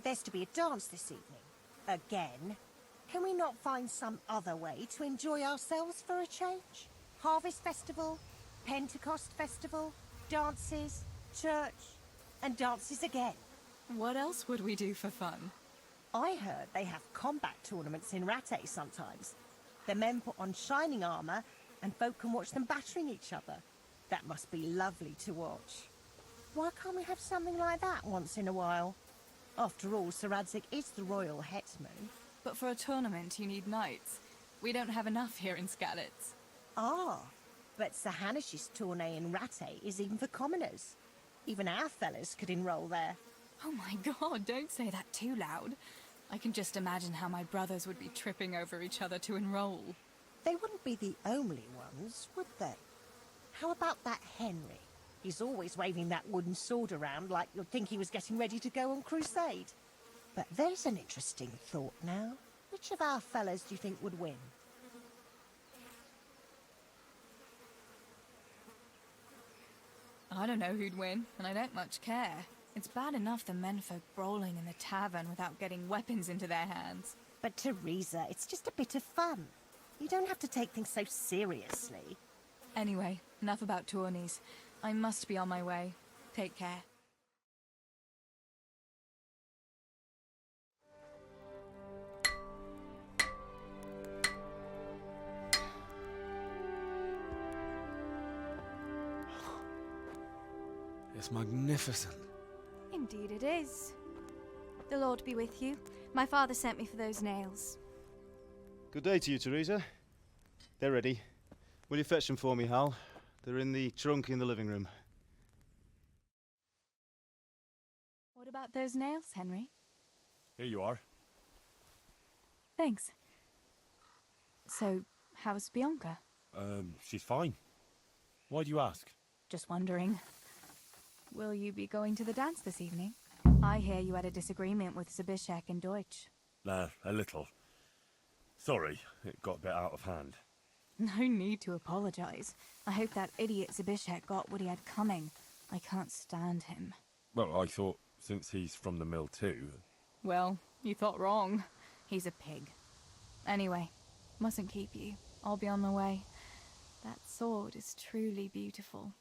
There's to be a dance this evening. Again. Can we not find some other way to enjoy ourselves for a change? Harvest Festival, Pentecost Festival, dances, church, and dances again. What else would we do for fun? I heard they have combat tournaments in Rattay sometimes. The men put on shining armour and folk can watch them battering each other. That must be lovely to watch. Why can't we have something like that once in a while? After all, Sir Radzig is the royal headsman. But for a tournament, you need knights. We don't have enough here in Skalitz. Ah, but Sir Hanish's tourney in Rattay is even for commoners. Even our fellas could enroll there. Oh my god, don't say that too loud. I can just imagine how my brothers would be tripping over each other to enroll. They wouldn't be the only ones, would they? How about that Henry? He's always waving that wooden sword around like you'd think he was getting ready to go on crusade. But there's an interesting thought now. Which of our fellas do you think would win? I don't know who'd win, and I don't much care. It's bad enough the menfolk brawling in the tavern without getting weapons into their hands. But Teresa, it's just a bit of fun. You don't have to take things so seriously. Anyway, enough about tourneys. I must be on my way. Take care. It's magnificent. Indeed it is. The Lord be with you. My father sent me for those nails. Good day to you, Teresa. They're ready. Will you fetch them for me, Hal? They're in the trunk in the living room. What about those nails, Henry? Here you are. Thanks. So, how's Bianca? She's fine. Why do you ask? Just wondering. Will you be going to the dance this evening? I hear you had a disagreement with Zbyszek and Deutsch. A little. Sorry, it got a bit out of hand. No need to apologize. I hope that idiot Zbyszek got what he had coming. I can't stand him. Well, I thought, since he's from the mill too... Well, you thought wrong. He's a pig. Anyway, mustn't keep you. I'll be on my way. That sword is truly beautiful.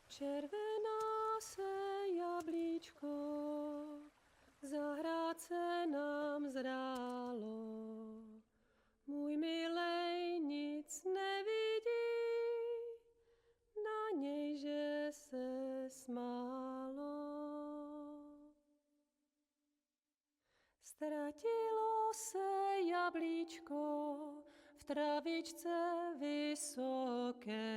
Červená se jablíčko, zahrát se nám zdálo. Můj milej nic nevidí, na něj, že se smálo. Ztratilo se jablíčko v travičce vysokej.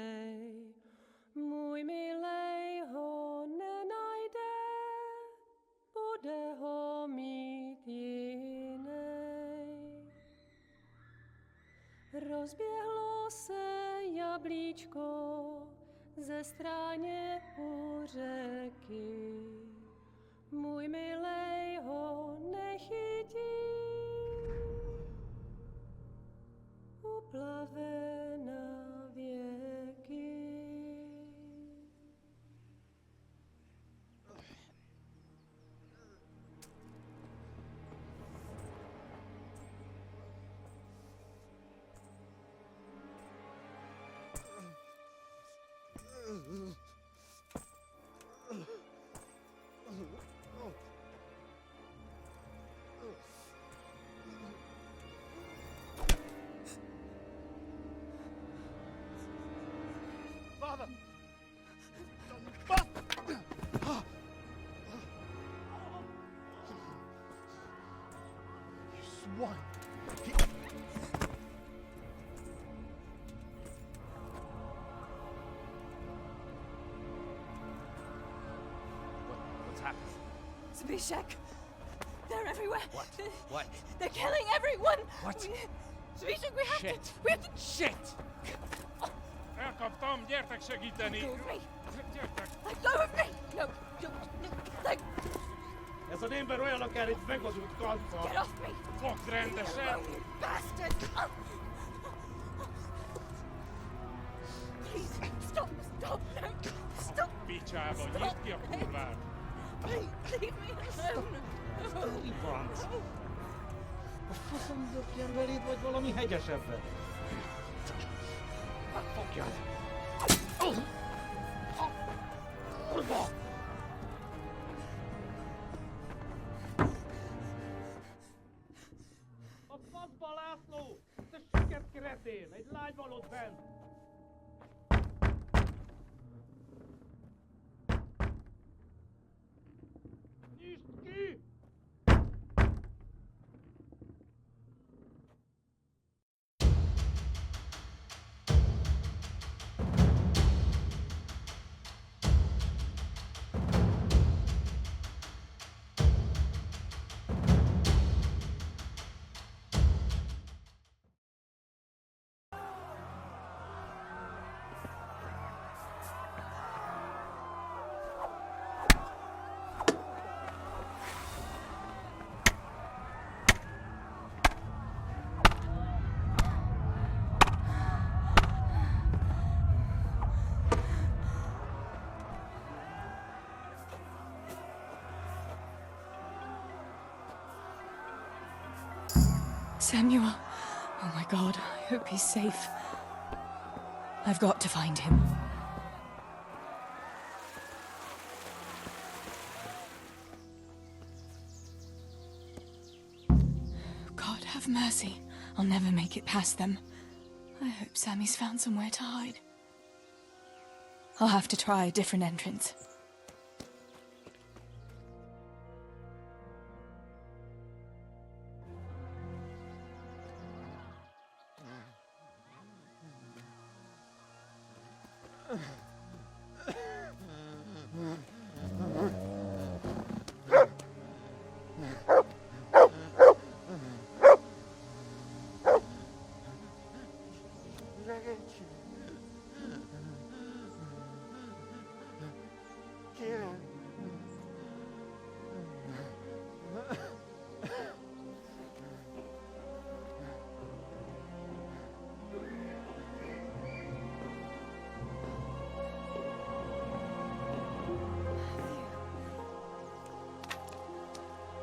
Můj milej ho nenajde, bude ho mít jinej. Rozběhlo se jablíčko ze stráně u řeky. Můj milej ho nechytí, uplave na věky. Father! You swine! What's happened? Zbyszek! They're everywhere! What? They're killing everyone! What? Zbyszek, we have Shit. to... We have to... Shit! Elkaptam, gyertek segíteni! Let go of me! Gyertek! Let go of me! No, let... Ez az ember olyan, akár egy megazult kanca. Get off me! Fogd rendesen! You bastard! Please, stop! No! Stop! Picsába, nyisd ki a kurvát! Please, leave me alone! Stoli franc! A faszom dökjen beléd, vagy valami hegyesebben? Fogjad! Kurva! A faszba, László! Te süket kretén! Egy lány van ott bent! Nyisd ki! Samuel. Oh my god, I hope he's safe. I've got to find him. God have mercy. I'll never make it past them. I hope Sammy's found somewhere to hide. I'll have to try a different entrance.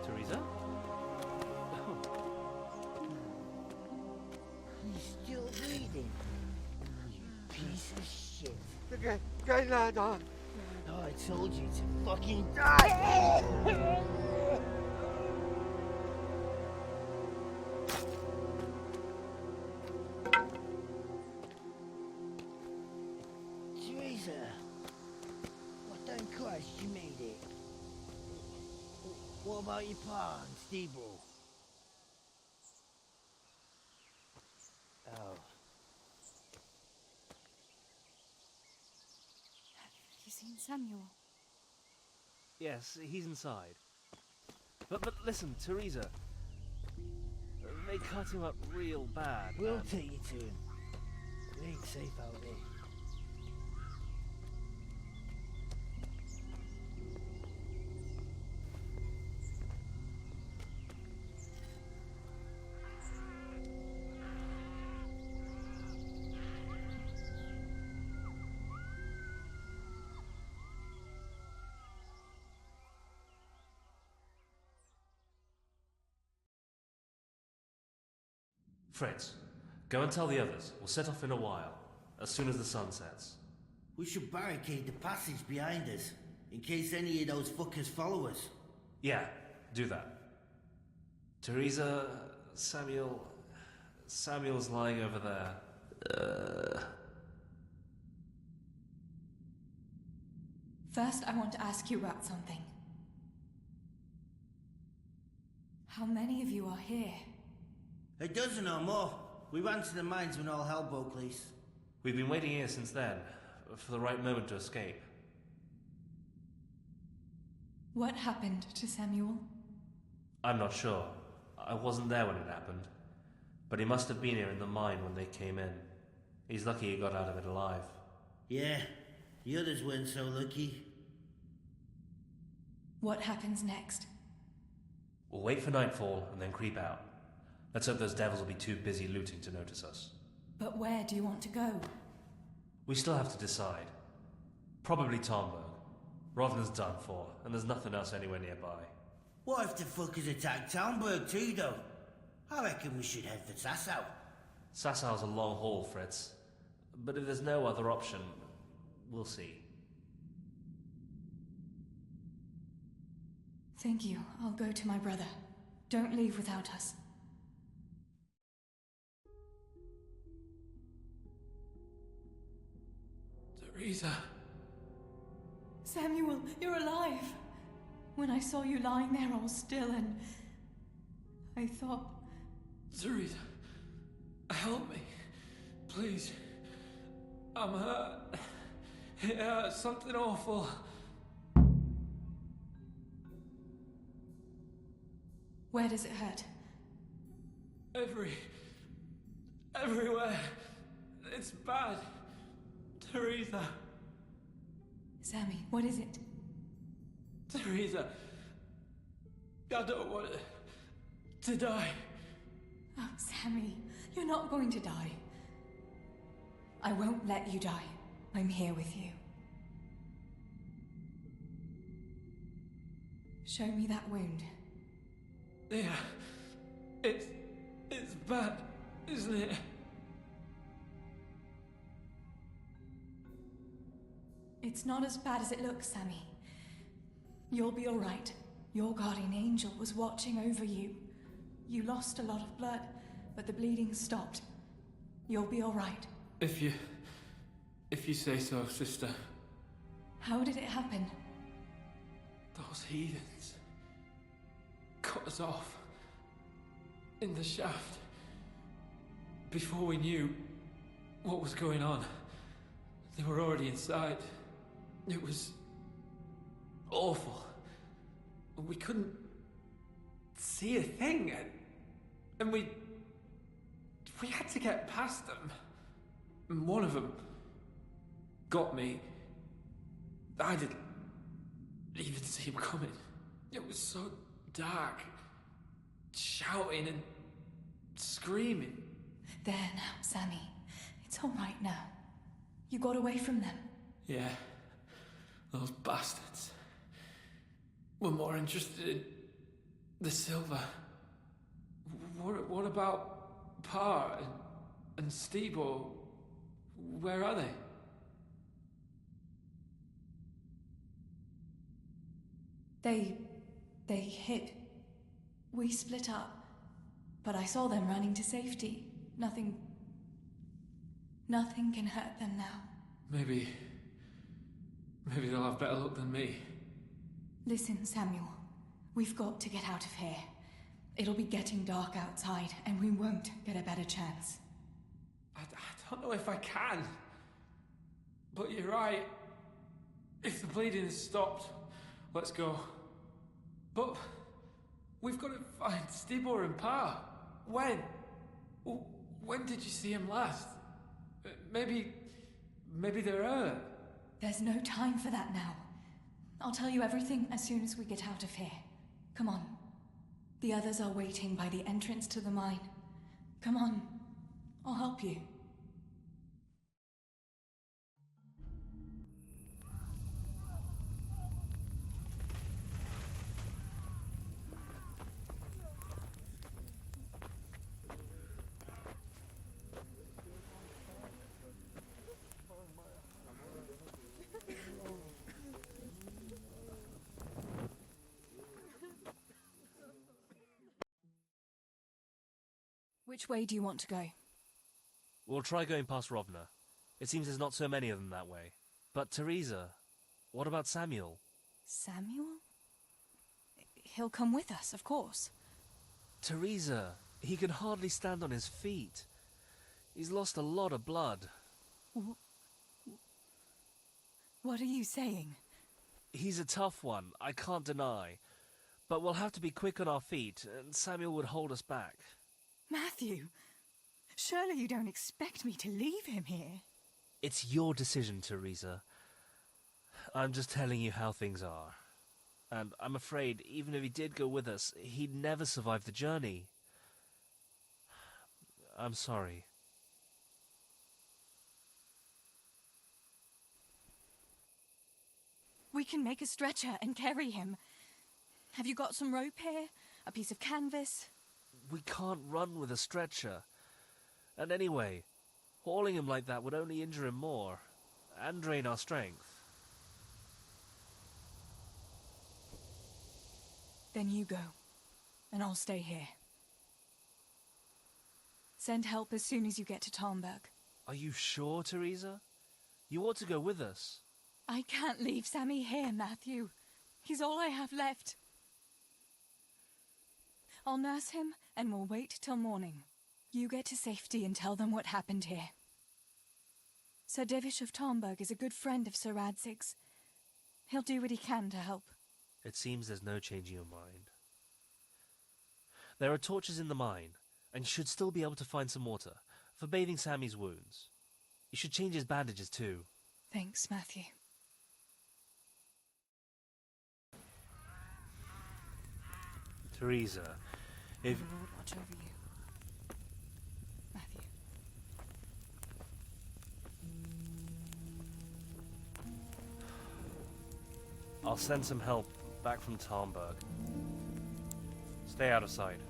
Teresa? He's still breathing. You piece of shit. Oh, I told you to fucking die! Teresa! Well, thank Christ you made it. What about your pa and Steve-O? Oh. Have you seen Samuel? Yes, he's inside. But listen, Teresa. They cut him up real bad. We'll man. take you to him. It ain't safe out there. Fritz, go and tell the others. We'll set off in a while, as soon as the sun sets. We should barricade the passage behind us, in case any of those fuckers follow us. Yeah, do that. Teresa, Samuel's lying over there. First, I want to ask you about something. How many of you are here? A dozen or more. We ran to the mines when all hell broke loose. We've been waiting here since then, for the right moment to escape. What happened to Samuel? I'm not sure. I wasn't there when it happened. But he must have been here in the mine when they came in. He's lucky he got out of it alive. Yeah, the others weren't so lucky. What happens next? We'll wait for nightfall and then creep out. Let's hope those devils will be too busy looting to notice us. But where do you want to go? We still have to decide. Probably Tomberg. Rovna's done for, and there's nothing else anywhere nearby. What if the fuckers attack Townburg too, though? I reckon we should head for Sasau. Sassau's a long haul, Fritz. But if there's no other option, we'll see. Thank you. I'll go to my brother. Don't leave without us. Teresa. Samuel, you're alive. When I saw you lying there all still and I thought... Teresa, help me. Please. I'm hurt. It hurts something awful. Where does it hurt? Everywhere. It's bad. Teresa. Sammy, what is it? Teresa. I don't want to die. Oh, Sammy, you're not going to die. I won't let you die. I'm here with you. Show me that wound. Yeah. It's bad, isn't it? It's not as bad as it looks, Sammy. You'll be all right. Your guardian angel was watching over you. You lost a lot of blood, but the bleeding stopped. You'll be all right. If you say so, sister. How did it happen? Those heathens cut us off in the shaft before we knew what was going on. They were already inside. It was awful. We couldn't see a thing, and we had to get past them. And one of them got me. I didn't even see him coming. It was so dark, shouting and screaming. There now, Sammy. It's all right now. You got away from them. Yeah, those bastards were more interested in the silver. What about Pa and Steve? Where are they? They hid. We split up, but I saw them running to safety. Nothing can hurt them now. Maybe they'll have better luck than me. Listen, Samuel. We've got to get out of here. It'll be getting dark outside, and we won't get a better chance. I don't know if I can. But you're right. If the bleeding has stopped, let's go. But we've got to find Stibor and Pa. When? When did you see him last? Maybe they're hurt. There's no time for that now. I'll tell you everything as soon as we get out of here. Come on. The others are waiting by the entrance to the mine. Come on. I'll help you. Which way do you want to go? We'll try going past Rovna. It seems there's not so many of them that way. But Teresa, what about Samuel? Samuel? He'll come with us, of course. Teresa, he can hardly stand on his feet. He's lost a lot of blood. What are you saying? He's a tough one, I can't deny. But we'll have to be quick on our feet, and Samuel would hold us back. Matthew, surely you don't expect me to leave him here? It's your decision, Teresa. I'm just telling you how things are. And I'm afraid, even if he did go with us, he'd never survive the journey. I'm sorry. We can make a stretcher and carry him. Have you got some rope here? A piece of canvas? We can't run with a stretcher. And anyway, hauling him like that would only injure him more, and drain our strength. Then you go, and I'll stay here. Send help as soon as you get to Tarnberg. Are you sure, Teresa? You ought to go with us. I can't leave Sammy here, Matthew. He's all I have left. I'll nurse him, and we'll wait till morning. You get to safety and tell them what happened here. Sir Divish of Tarnberg is a good friend of Sir Radzig's. He'll do what he can to help. It seems there's no changing your mind. There are torches in the mine, and you should still be able to find some water for bathing Sammy's wounds. You should change his bandages too. Thanks, Matthew. Teresa, if... May the Lord watch over you. Matthew. I'll send some help back from Tarnberg. Stay out of sight.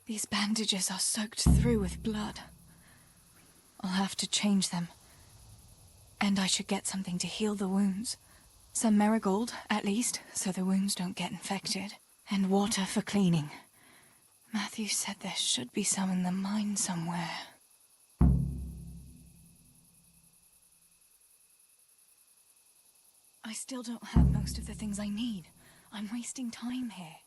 These bandages are soaked through with blood. I'll have to change them. And I should get something to heal the wounds. Some marigold, at least, so the wounds don't get infected. And water for cleaning. Matthew said there should be some in the mine somewhere. I still don't have most of the things I need. I'm wasting time here.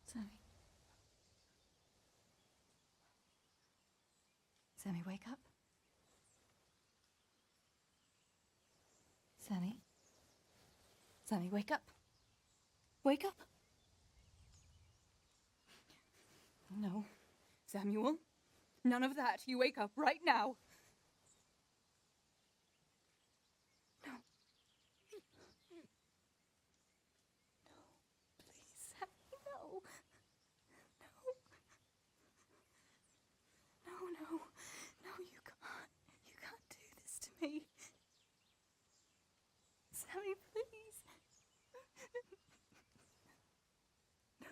Sammy. Sammy, wake up. Sammy. Sammy, wake up. Wake up. No. Samuel. None of that. You wake up right now. No. No. Please, Sammy, no. No, you can't. You can't do this to me. Sammy, please. No.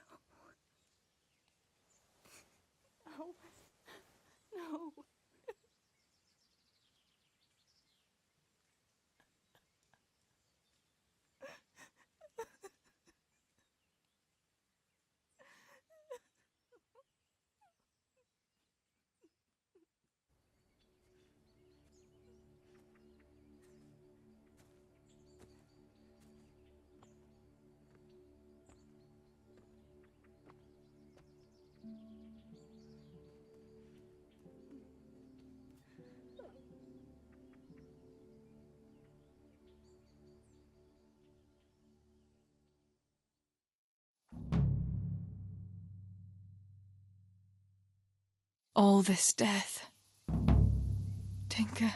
No. All this death. Tinker,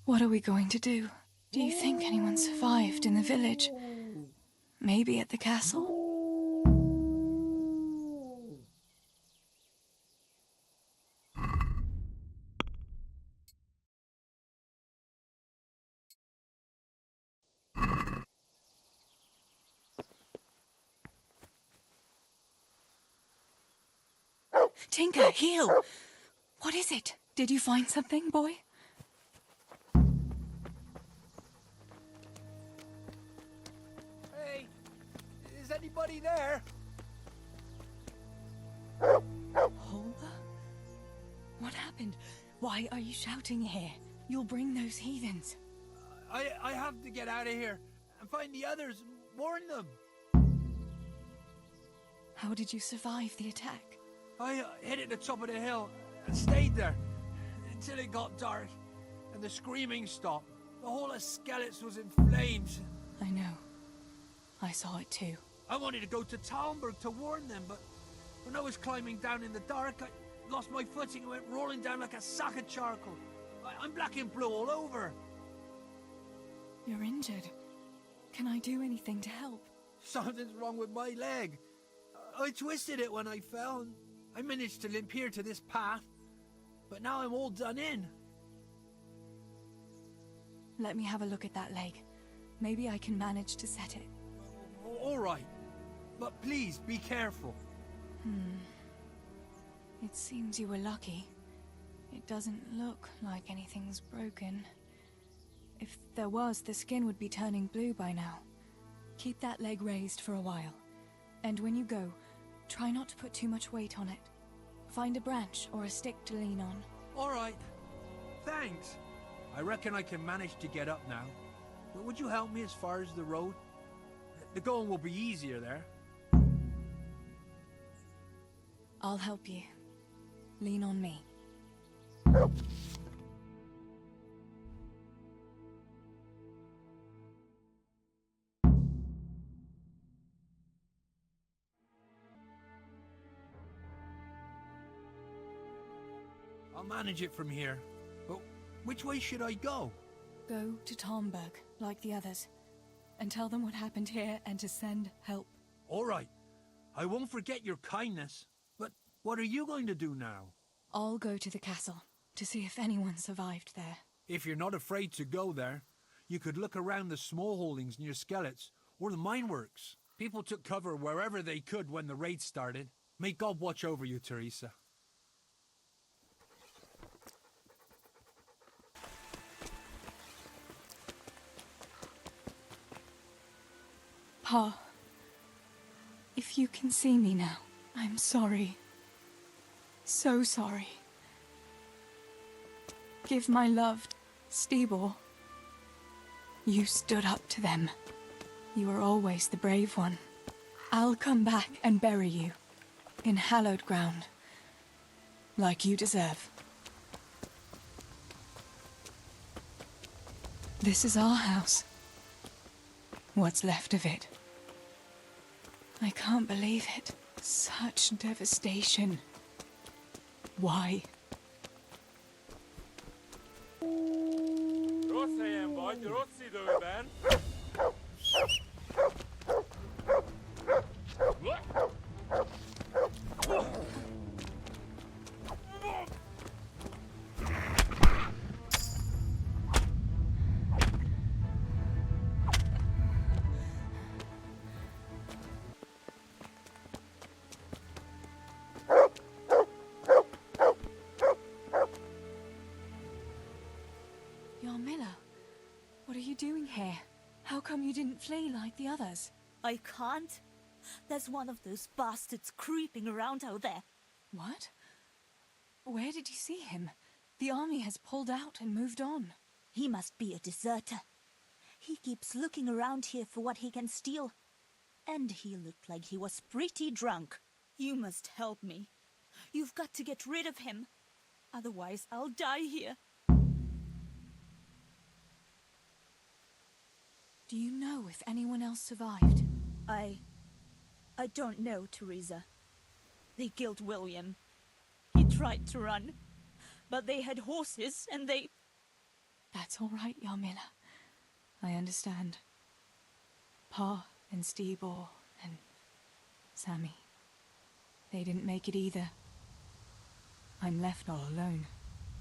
what are we going to do? Do you think anyone survived in the village? Maybe at the castle? Tinker, heal! What is it? Did you find something, boy? Hey, is anybody there? Hulda? What happened? Why are you shouting here? You'll bring those heathens. I have to get out of here and find the others and warn them. How did you survive the attack? I hid at the top of the hill and stayed there until it got dark and the screaming stopped. The whole of Skeleton was in flames. I know. I saw it too. I wanted to go to Talmberg to warn them, but when I was climbing down in the dark, lost my footing and went rolling down like a sack of charcoal. I'm black and blue all over. You're injured. Can I do anything to help? Something's wrong with my leg. I twisted it when I fell, and I managed to limp here to this path. But now I'm all done in. Let me have a look at that leg. Maybe I can manage to set it. All right. But please, be careful. It seems you were lucky. It doesn't look like anything's broken. If there was, the skin would be turning blue by now. Keep that leg raised for a while. And when you go, try not to put too much weight on it. Find a branch or a stick to lean on. All right. Thanks. I reckon I can manage to get up now. But would you help me as far as the road? The going will be easier there. I'll help you. Lean on me. I'll manage it from here. But which way should I go? Go to Tomberg, like the others, and tell them what happened here and to send help. All right. I won't forget your kindness. But what are you going to do now? I'll go to the castle to see if anyone survived there. If you're not afraid to go there, you could look around the small holdings near Skelets or the mineworks. People took cover wherever they could when the raid started. May God watch over you, Teresa. Pa, if you can see me now, I'm sorry. So sorry. Give my love, Stibor. You stood up to them. You were always the brave one. I'll come back and bury you in hallowed ground, like you deserve. This is our house. What's left of it. I can't believe it. Such devastation. Why? What are you doing here? How come you didn't flee like the others? I can't. There's one of those bastards creeping around out there. What? Where did you see him? The army has pulled out and moved on. He must be a deserter. He keeps looking around here for what he can steal. And he looked like he was pretty drunk. You must help me. You've got to get rid of him. Otherwise, I'll die here. Do you know if anyone else survived? I don't know, Teresa. They killed William. He tried to run, but they had horses and they... That's all right, Yarmila. I understand. Pa and Stibor and Sammy. They didn't make it either. I'm left all alone.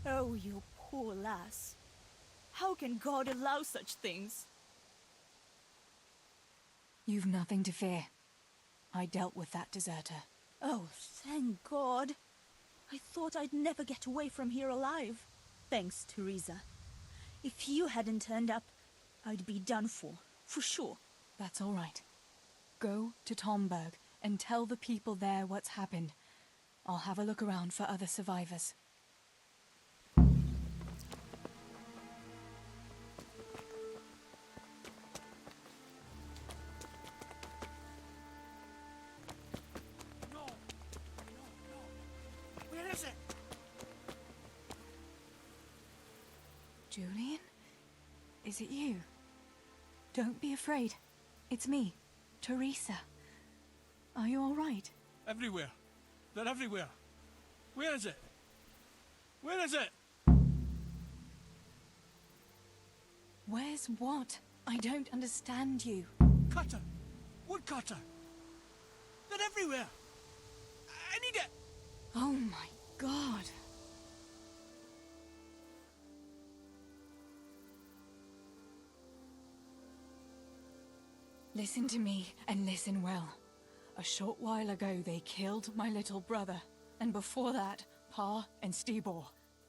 Oh, you poor lass. How can God allow such things? You've nothing to fear. I dealt with that deserter. Oh, thank God. I thought I'd never get away from here alive. Thanks, Teresa. If you hadn't turned up, I'd be done for sure. That's all right. Go to Tomberg and tell the people there what's happened. I'll have a look around for other survivors. Julian? Is it you? Don't be afraid. It's me, Teresa. Are you all right? Everywhere. They're everywhere. Where is it? Where is it? Where's what? I don't understand you. Cutter! Woodcutter! They're everywhere! I need it! Oh my god. Listen to me, and listen well. A short while ago they killed my little brother, and before that, Pa and Stebor.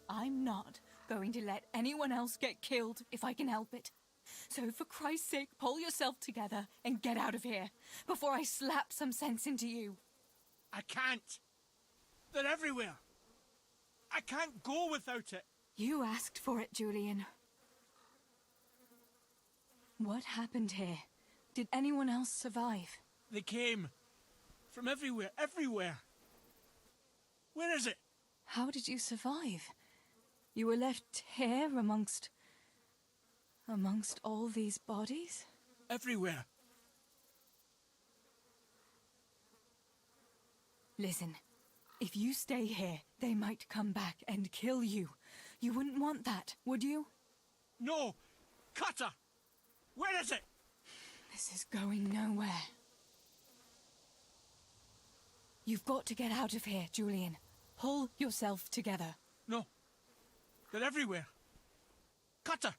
I'm not going to let anyone else get killed if I can help it. So for Christ's sake, pull yourself together and get out of here, before I slap some sense into you. I can't. They're everywhere. I can't go without it. You asked for it, Julian. What happened here? Did anyone else survive? They came. From everywhere, everywhere. Where is it? How did you survive? You were left here amongst all these bodies? Everywhere. Listen, if you stay here, they might come back and kill you. You wouldn't want that, would you? No! Cutter! Where is it? This is going nowhere. You've got to get out of here, Julian. Pull yourself together. No. They're everywhere. Cutter!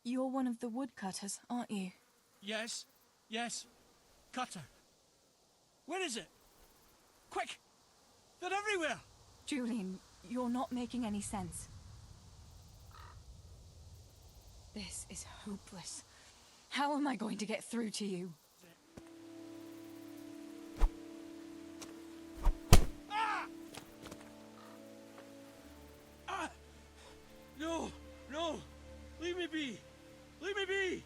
You're one of the woodcutters, aren't you? Yes. Yes. Cutter. Where is it? Quick! They're everywhere! Julian, you're not making any sense. This is hopeless. How am I going to get through to you? No! No! Leave me be! Leave me be!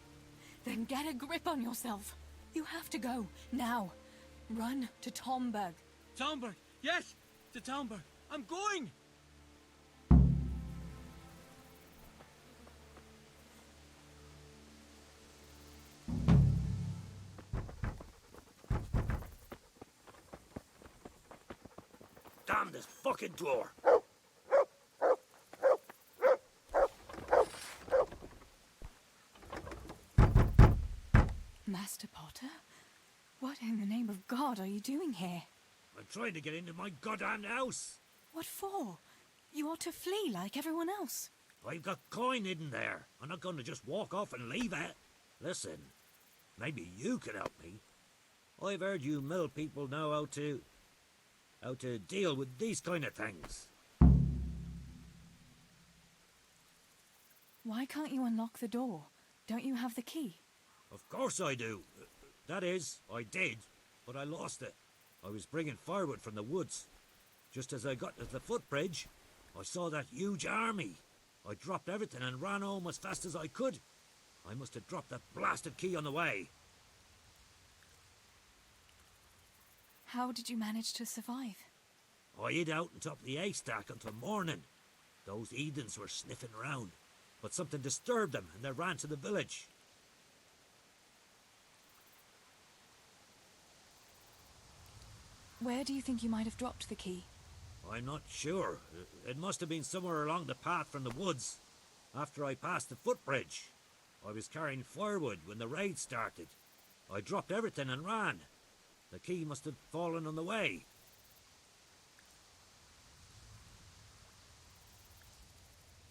Then get a grip on yourself. You have to go, now. Run to Tomberg. Tomberg! Yes! To Tomberg! I'm going! Damn this fucking door! Master Potter? What in the name of God are you doing here? I'm trying to get into my goddamn house. What for? You ought to flee like everyone else. I've got coin hidden there. I'm not going to just walk off and leave it. Listen, maybe you can help me. I've heard you mill people know how to deal with these kind of things. Why can't you unlock the door? Don't you have the key? Of course I do. That is, I did, but I lost it. I was bringing firewood from the woods. Just as I got to the footbridge, I saw that huge army. I dropped everything and ran home as fast as I could. I must have dropped that blasted key on the way. How did you manage to survive? I hid out on top of the haystack until morning. Those heathens were sniffing around, but something disturbed them and they ran to the village. Where do you think you might have dropped the key? I'm not sure. It must have been somewhere along the path from the woods. After I passed the footbridge, I was carrying firewood when the raid started. I dropped everything and ran. The key must have fallen on the way.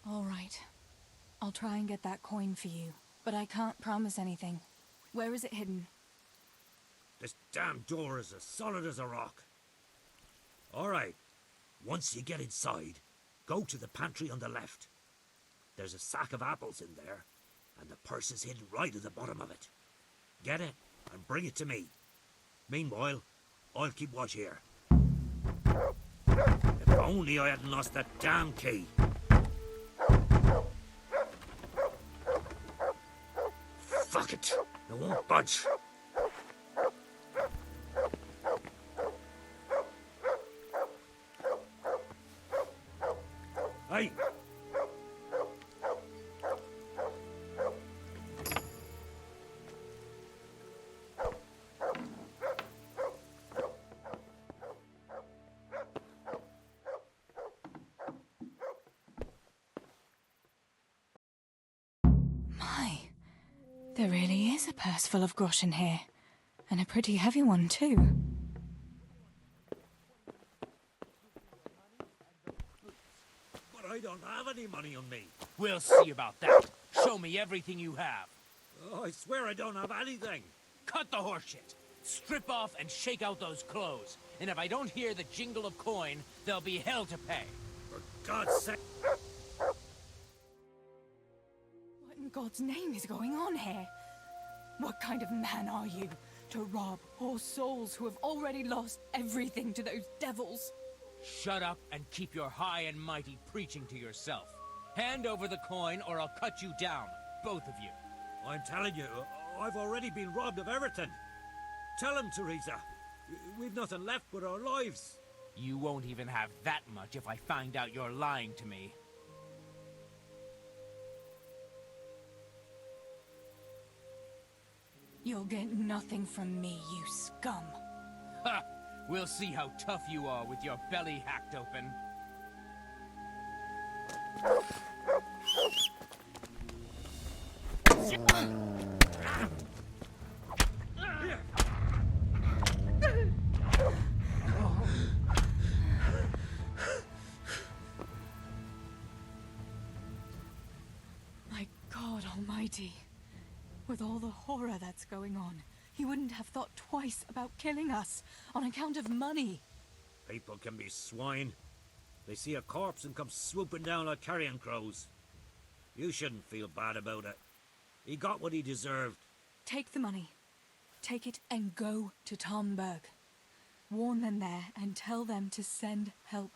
All right. I'll try and get that coin for you, but I can't promise anything. Where is it hidden? This damn door is as solid as a rock. All right. Once you get inside, go to the pantry on the left. There's a sack of apples in there, and the purse is hidden right at the bottom of it. Get it and bring it to me. Meanwhile, I'll keep watch here. If only I hadn't lost that damn key. Fuck it. I won't budge. Hey! There really is a purse full of groschen here. And a pretty heavy one, too. But I don't have any money on me. We'll see about that. Show me everything you have. Oh, I swear I don't have anything. Cut the horseshit. Strip off and shake out those clothes. And if I don't hear the jingle of coin, there'll be hell to pay. For God's sake. What in God's name is going on here? What kind of man are you to rob poor souls who have already lost everything to those devils? Shut up and keep your high and mighty preaching to yourself. Hand over the coin or I'll cut you down, both of you. I'm telling you, I've already been robbed of everything. Tell him, Teresa. We've nothing left but our lives. You won't even have that much if I find out you're lying to me. You'll get nothing from me, you scum. Ha! We'll see how tough you are with your belly hacked open. My God Almighty. With all the horror that's going on, he wouldn't have thought twice about killing us on account of money. People can be swine. They see a corpse and come swooping down like carrion crows. You shouldn't feel bad about it. He got what he deserved. Take the money. Take it and go to Tomberg. Warn them there and tell them to send help.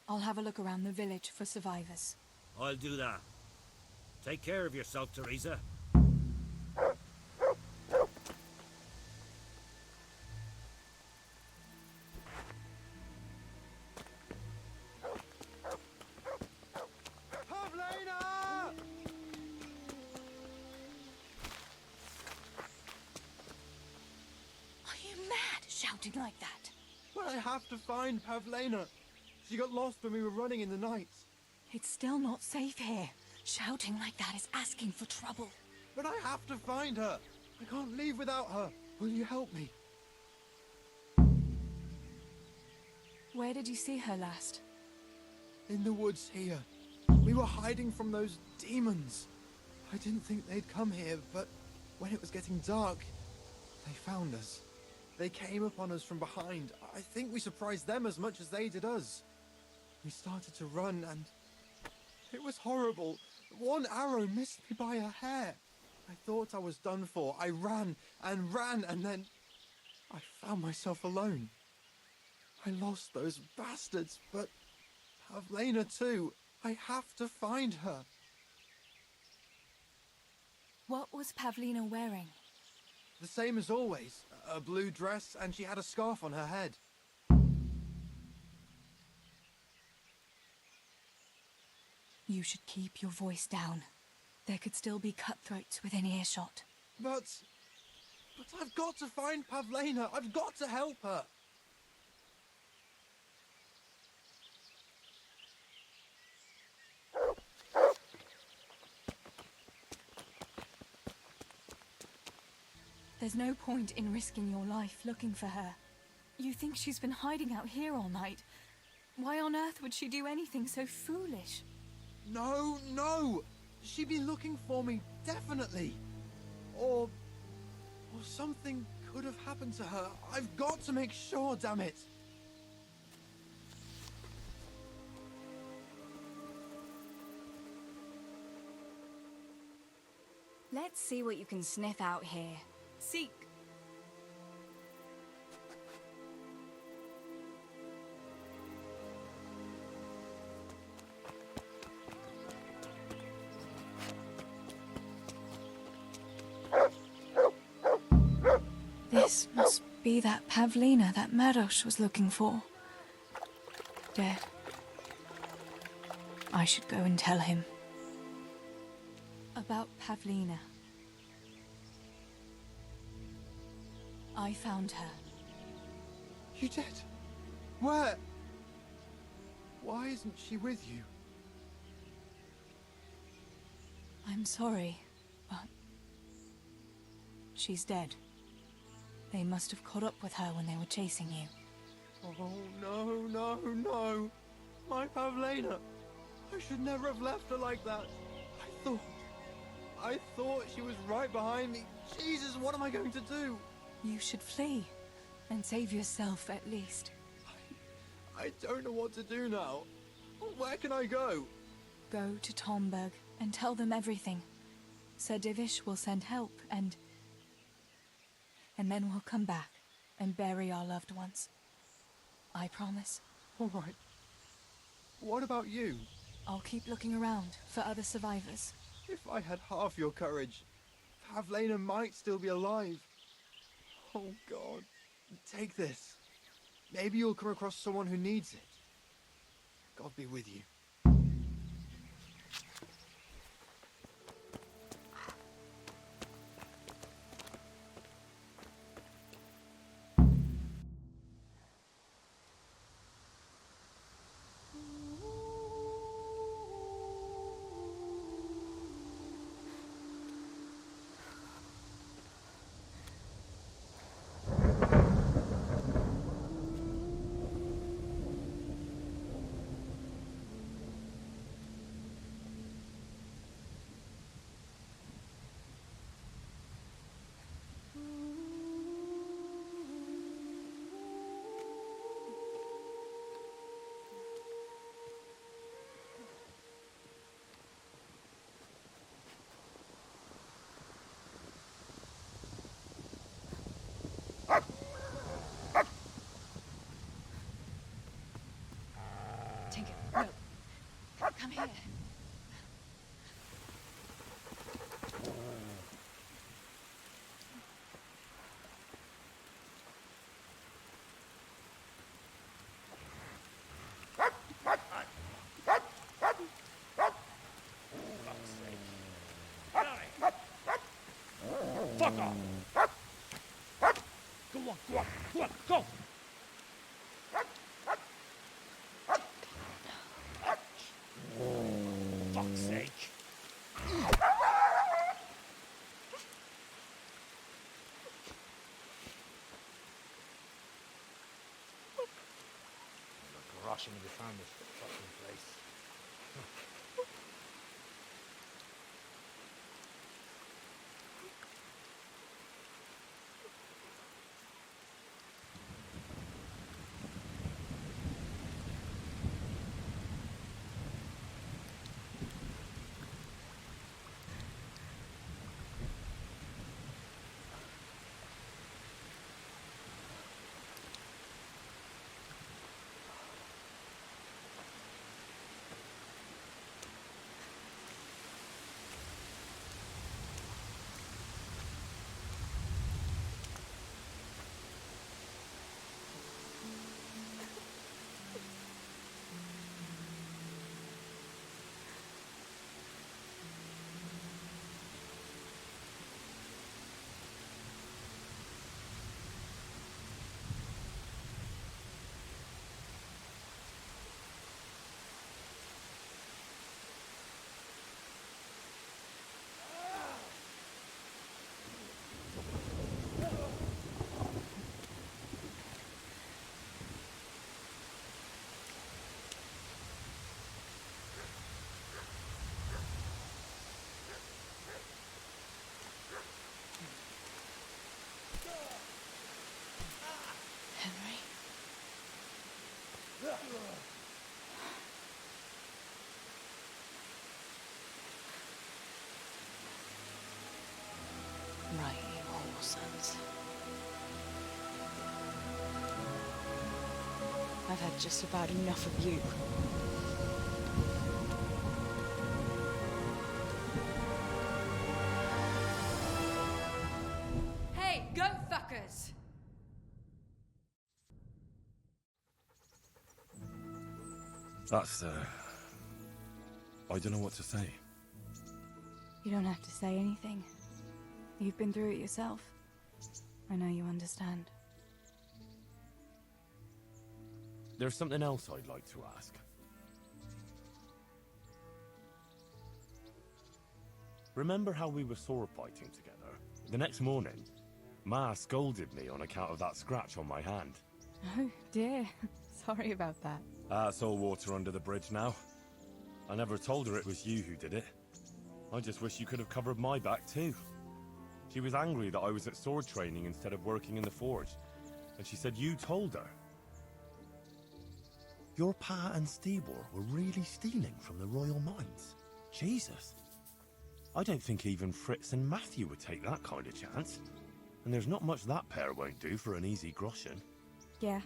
I'll have a look around the village for survivors. I'll do that. Take care of yourself, Teresa. Shouting like that? But I have to find Pavlena. She got lost when we were running in the night. It's still not safe here. Shouting like that is asking for trouble. But I have to find her. I can't leave without her. Will you help me? Where did you see her last? In the woods here. We were hiding from those demons. I didn't think they'd come here, but when it was getting dark, they found us. They came upon us from behind. I think we surprised them as much as they did us. We started to run and it was horrible. One arrow missed me by a hair. I thought I was done for. I ran and ran and then I found myself alone. I lost those bastards, but Pavlena too. I have to find her. What was Pavlena wearing? The same as always. A blue dress, and she had a scarf on her head. You should keep your voice down. There could still be cutthroats within earshot. But I've got to find Pavlena. I've got to help her. There's no point in risking your life looking for her. You think she's been hiding out here all night? Why on earth would she do anything so foolish? No! She'd be looking for me, definitely. Or something could have happened to her. I've got to make sure, damn it. Let's see what you can sniff out here. Seek. This must be that Pavlena that Maros was looking for. Dead. I should go and tell him. About Pavlena. I found her. You did? Where? Why isn't she with you? I'm sorry, but She's dead. They must have caught up with her when they were chasing you. Oh, no, no, no. My Pavlena. I should never have left her like that. I thought she was right behind me. Jesus, what am I going to do? You should flee and save yourself at least. I don't know what to do now. Where can I go? Go to Tomberg and tell them everything. Sir Divish will send help and then we'll come back and bury our loved ones. I promise. All right. What about you? I'll keep looking around for other survivors. If I had half your courage, Pavlena might still be alive. Oh, God. Take this. Maybe you'll come across someone who needs it. God be with you. Tinker, no. Come here. Fuck off! Go on, go on, go on, go! Fuck's sake! Rushing to find this fucking place. Henry. Right, you whoresons. I've had just about enough of you. Hey, go fuckers! That's, I don't know what to say. You don't have to say anything. You've been through it yourself. I know you understand. There's something else I'd like to ask. Remember how we were sword fighting together? The next morning, Ma scolded me on account of that scratch on my hand. Oh, dear. Sorry about that. It's all water under the bridge now. I never told her it was you who did it. I just wish you could have covered my back too. She was angry that I was at sword training instead of working in the forge, and she said you told her. Your pa and Stibor were really stealing from the royal mines? Jesus. I don't think even Fritz and Matthew would take that kind of chance. And there's not much that pair won't do for an easy groschen. Yeah.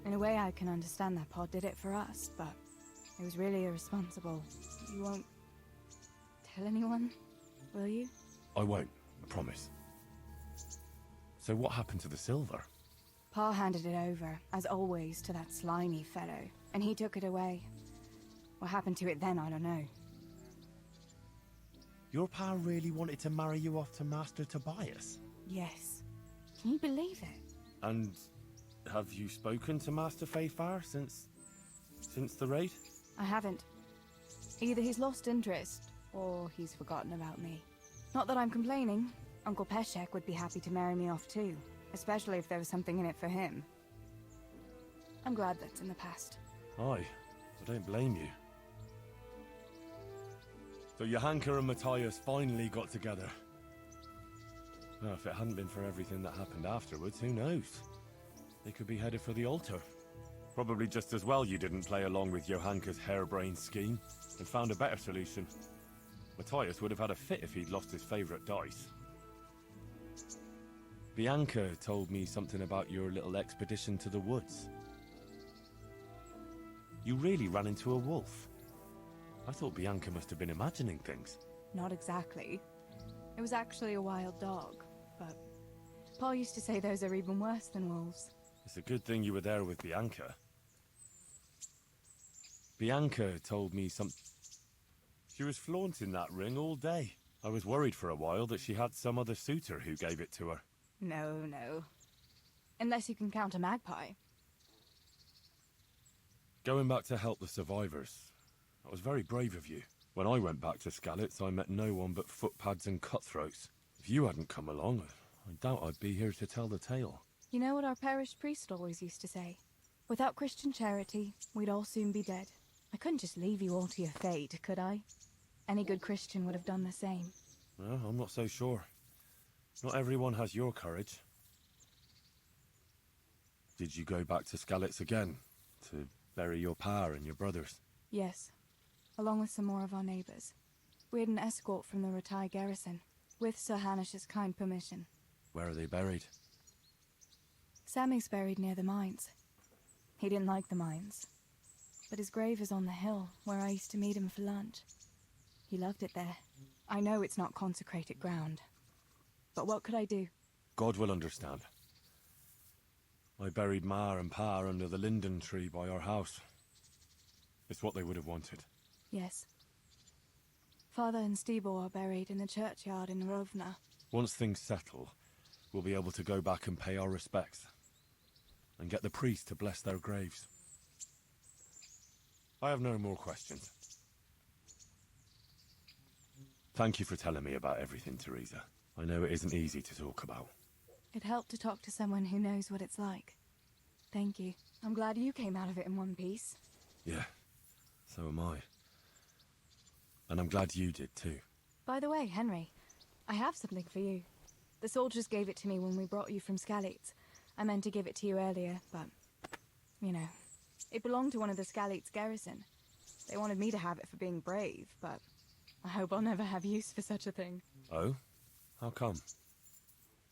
In a way, I can understand that Pa did it for us, but it was really irresponsible. You won't tell anyone, will you? I won't, I promise. So what happened to the silver? Pa handed it over, as always, to that slimy fellow, and he took it away. What happened to it then, I don't know. Your pa really wanted to marry you off to Master Tobias? Yes. Can you believe it? And have you spoken to Master Fayfar since the raid? I haven't. Either he's lost interest, or he's forgotten about me. Not that I'm complaining. Uncle Peshek would be happy to marry me off too, especially if there was something in it for him. I'm glad that's in the past. Aye, I don't blame you. So Johanka and Matthias finally got together. Well, if it hadn't been for everything that happened afterwards, who knows? They could be headed for the altar. Probably just as well you didn't play along with Johanka's harebrained scheme and found a better solution. Matthias would have had a fit if he'd lost his favourite dice. Bianca told me something about your little expedition to the woods. You really ran into a wolf. I thought Bianca must have been imagining things. Not exactly. It was actually a wild dog, but Pa used to say those are even worse than wolves. It's a good thing you were there with Bianca. Bianca told me she was flaunting that ring all day. I was worried for a while that she had some other suitor who gave it to her. No. Unless you can count a magpie. Going back to help the survivors, that was very brave of you. When I went back to Skalitz, I met no one but footpads and cutthroats. If you hadn't come along, I doubt I'd be here to tell the tale. You know what our parish priest always used to say? Without Christian charity, we'd all soon be dead. I couldn't just leave you all to your fate, could I? Any good Christian would have done the same. Well, I'm not so sure. Not everyone has your courage. Did you go back to Skalitz again? To bury your pa and your brothers? Yes. Along with some more of our neighbours. We had an escort from the retired garrison, with Sir Hanish's kind permission. Where are they buried? Sammy's buried near the mines. He didn't like the mines, but his grave is on the hill where I used to meet him for lunch. He loved it there. I know it's not consecrated ground, but what could I do? God will understand. I buried Ma and Pa under the linden tree by our house. It's what they would have wanted. Yes. Father and Stibor are buried in the churchyard in Rovna. Once things settle, we'll be able to go back and pay our respects. And get the priest to bless their graves. I have no more questions. Thank you for telling me about everything, Teresa. I know it isn't easy to talk about. It helped to talk to someone who knows what it's like. Thank you. I'm glad you came out of it in one piece. Yeah, so am I. And I'm glad you did too. By the way, Henry, I have something for you. The soldiers gave it to me when we brought you from Skalitz. I meant to give it to you earlier, but, you know, it belonged to one of the Skalitz garrison. They wanted me to have it for being brave, but I hope I'll never have use for such a thing. Oh? How come?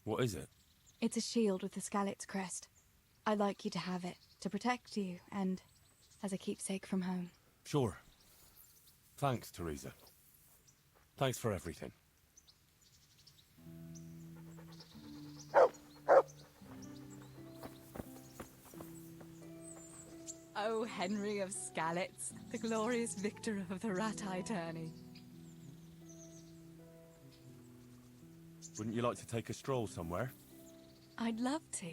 What is it? It's a shield with the Skalitz crest. I'd like you to have it, to protect you, and as a keepsake from home. Sure. Thanks, Teresa. Thanks for everything. Oh, Henry of Skalitz, the glorious victor of the Ratai tourney. Wouldn't you like to take a stroll somewhere? I'd love to.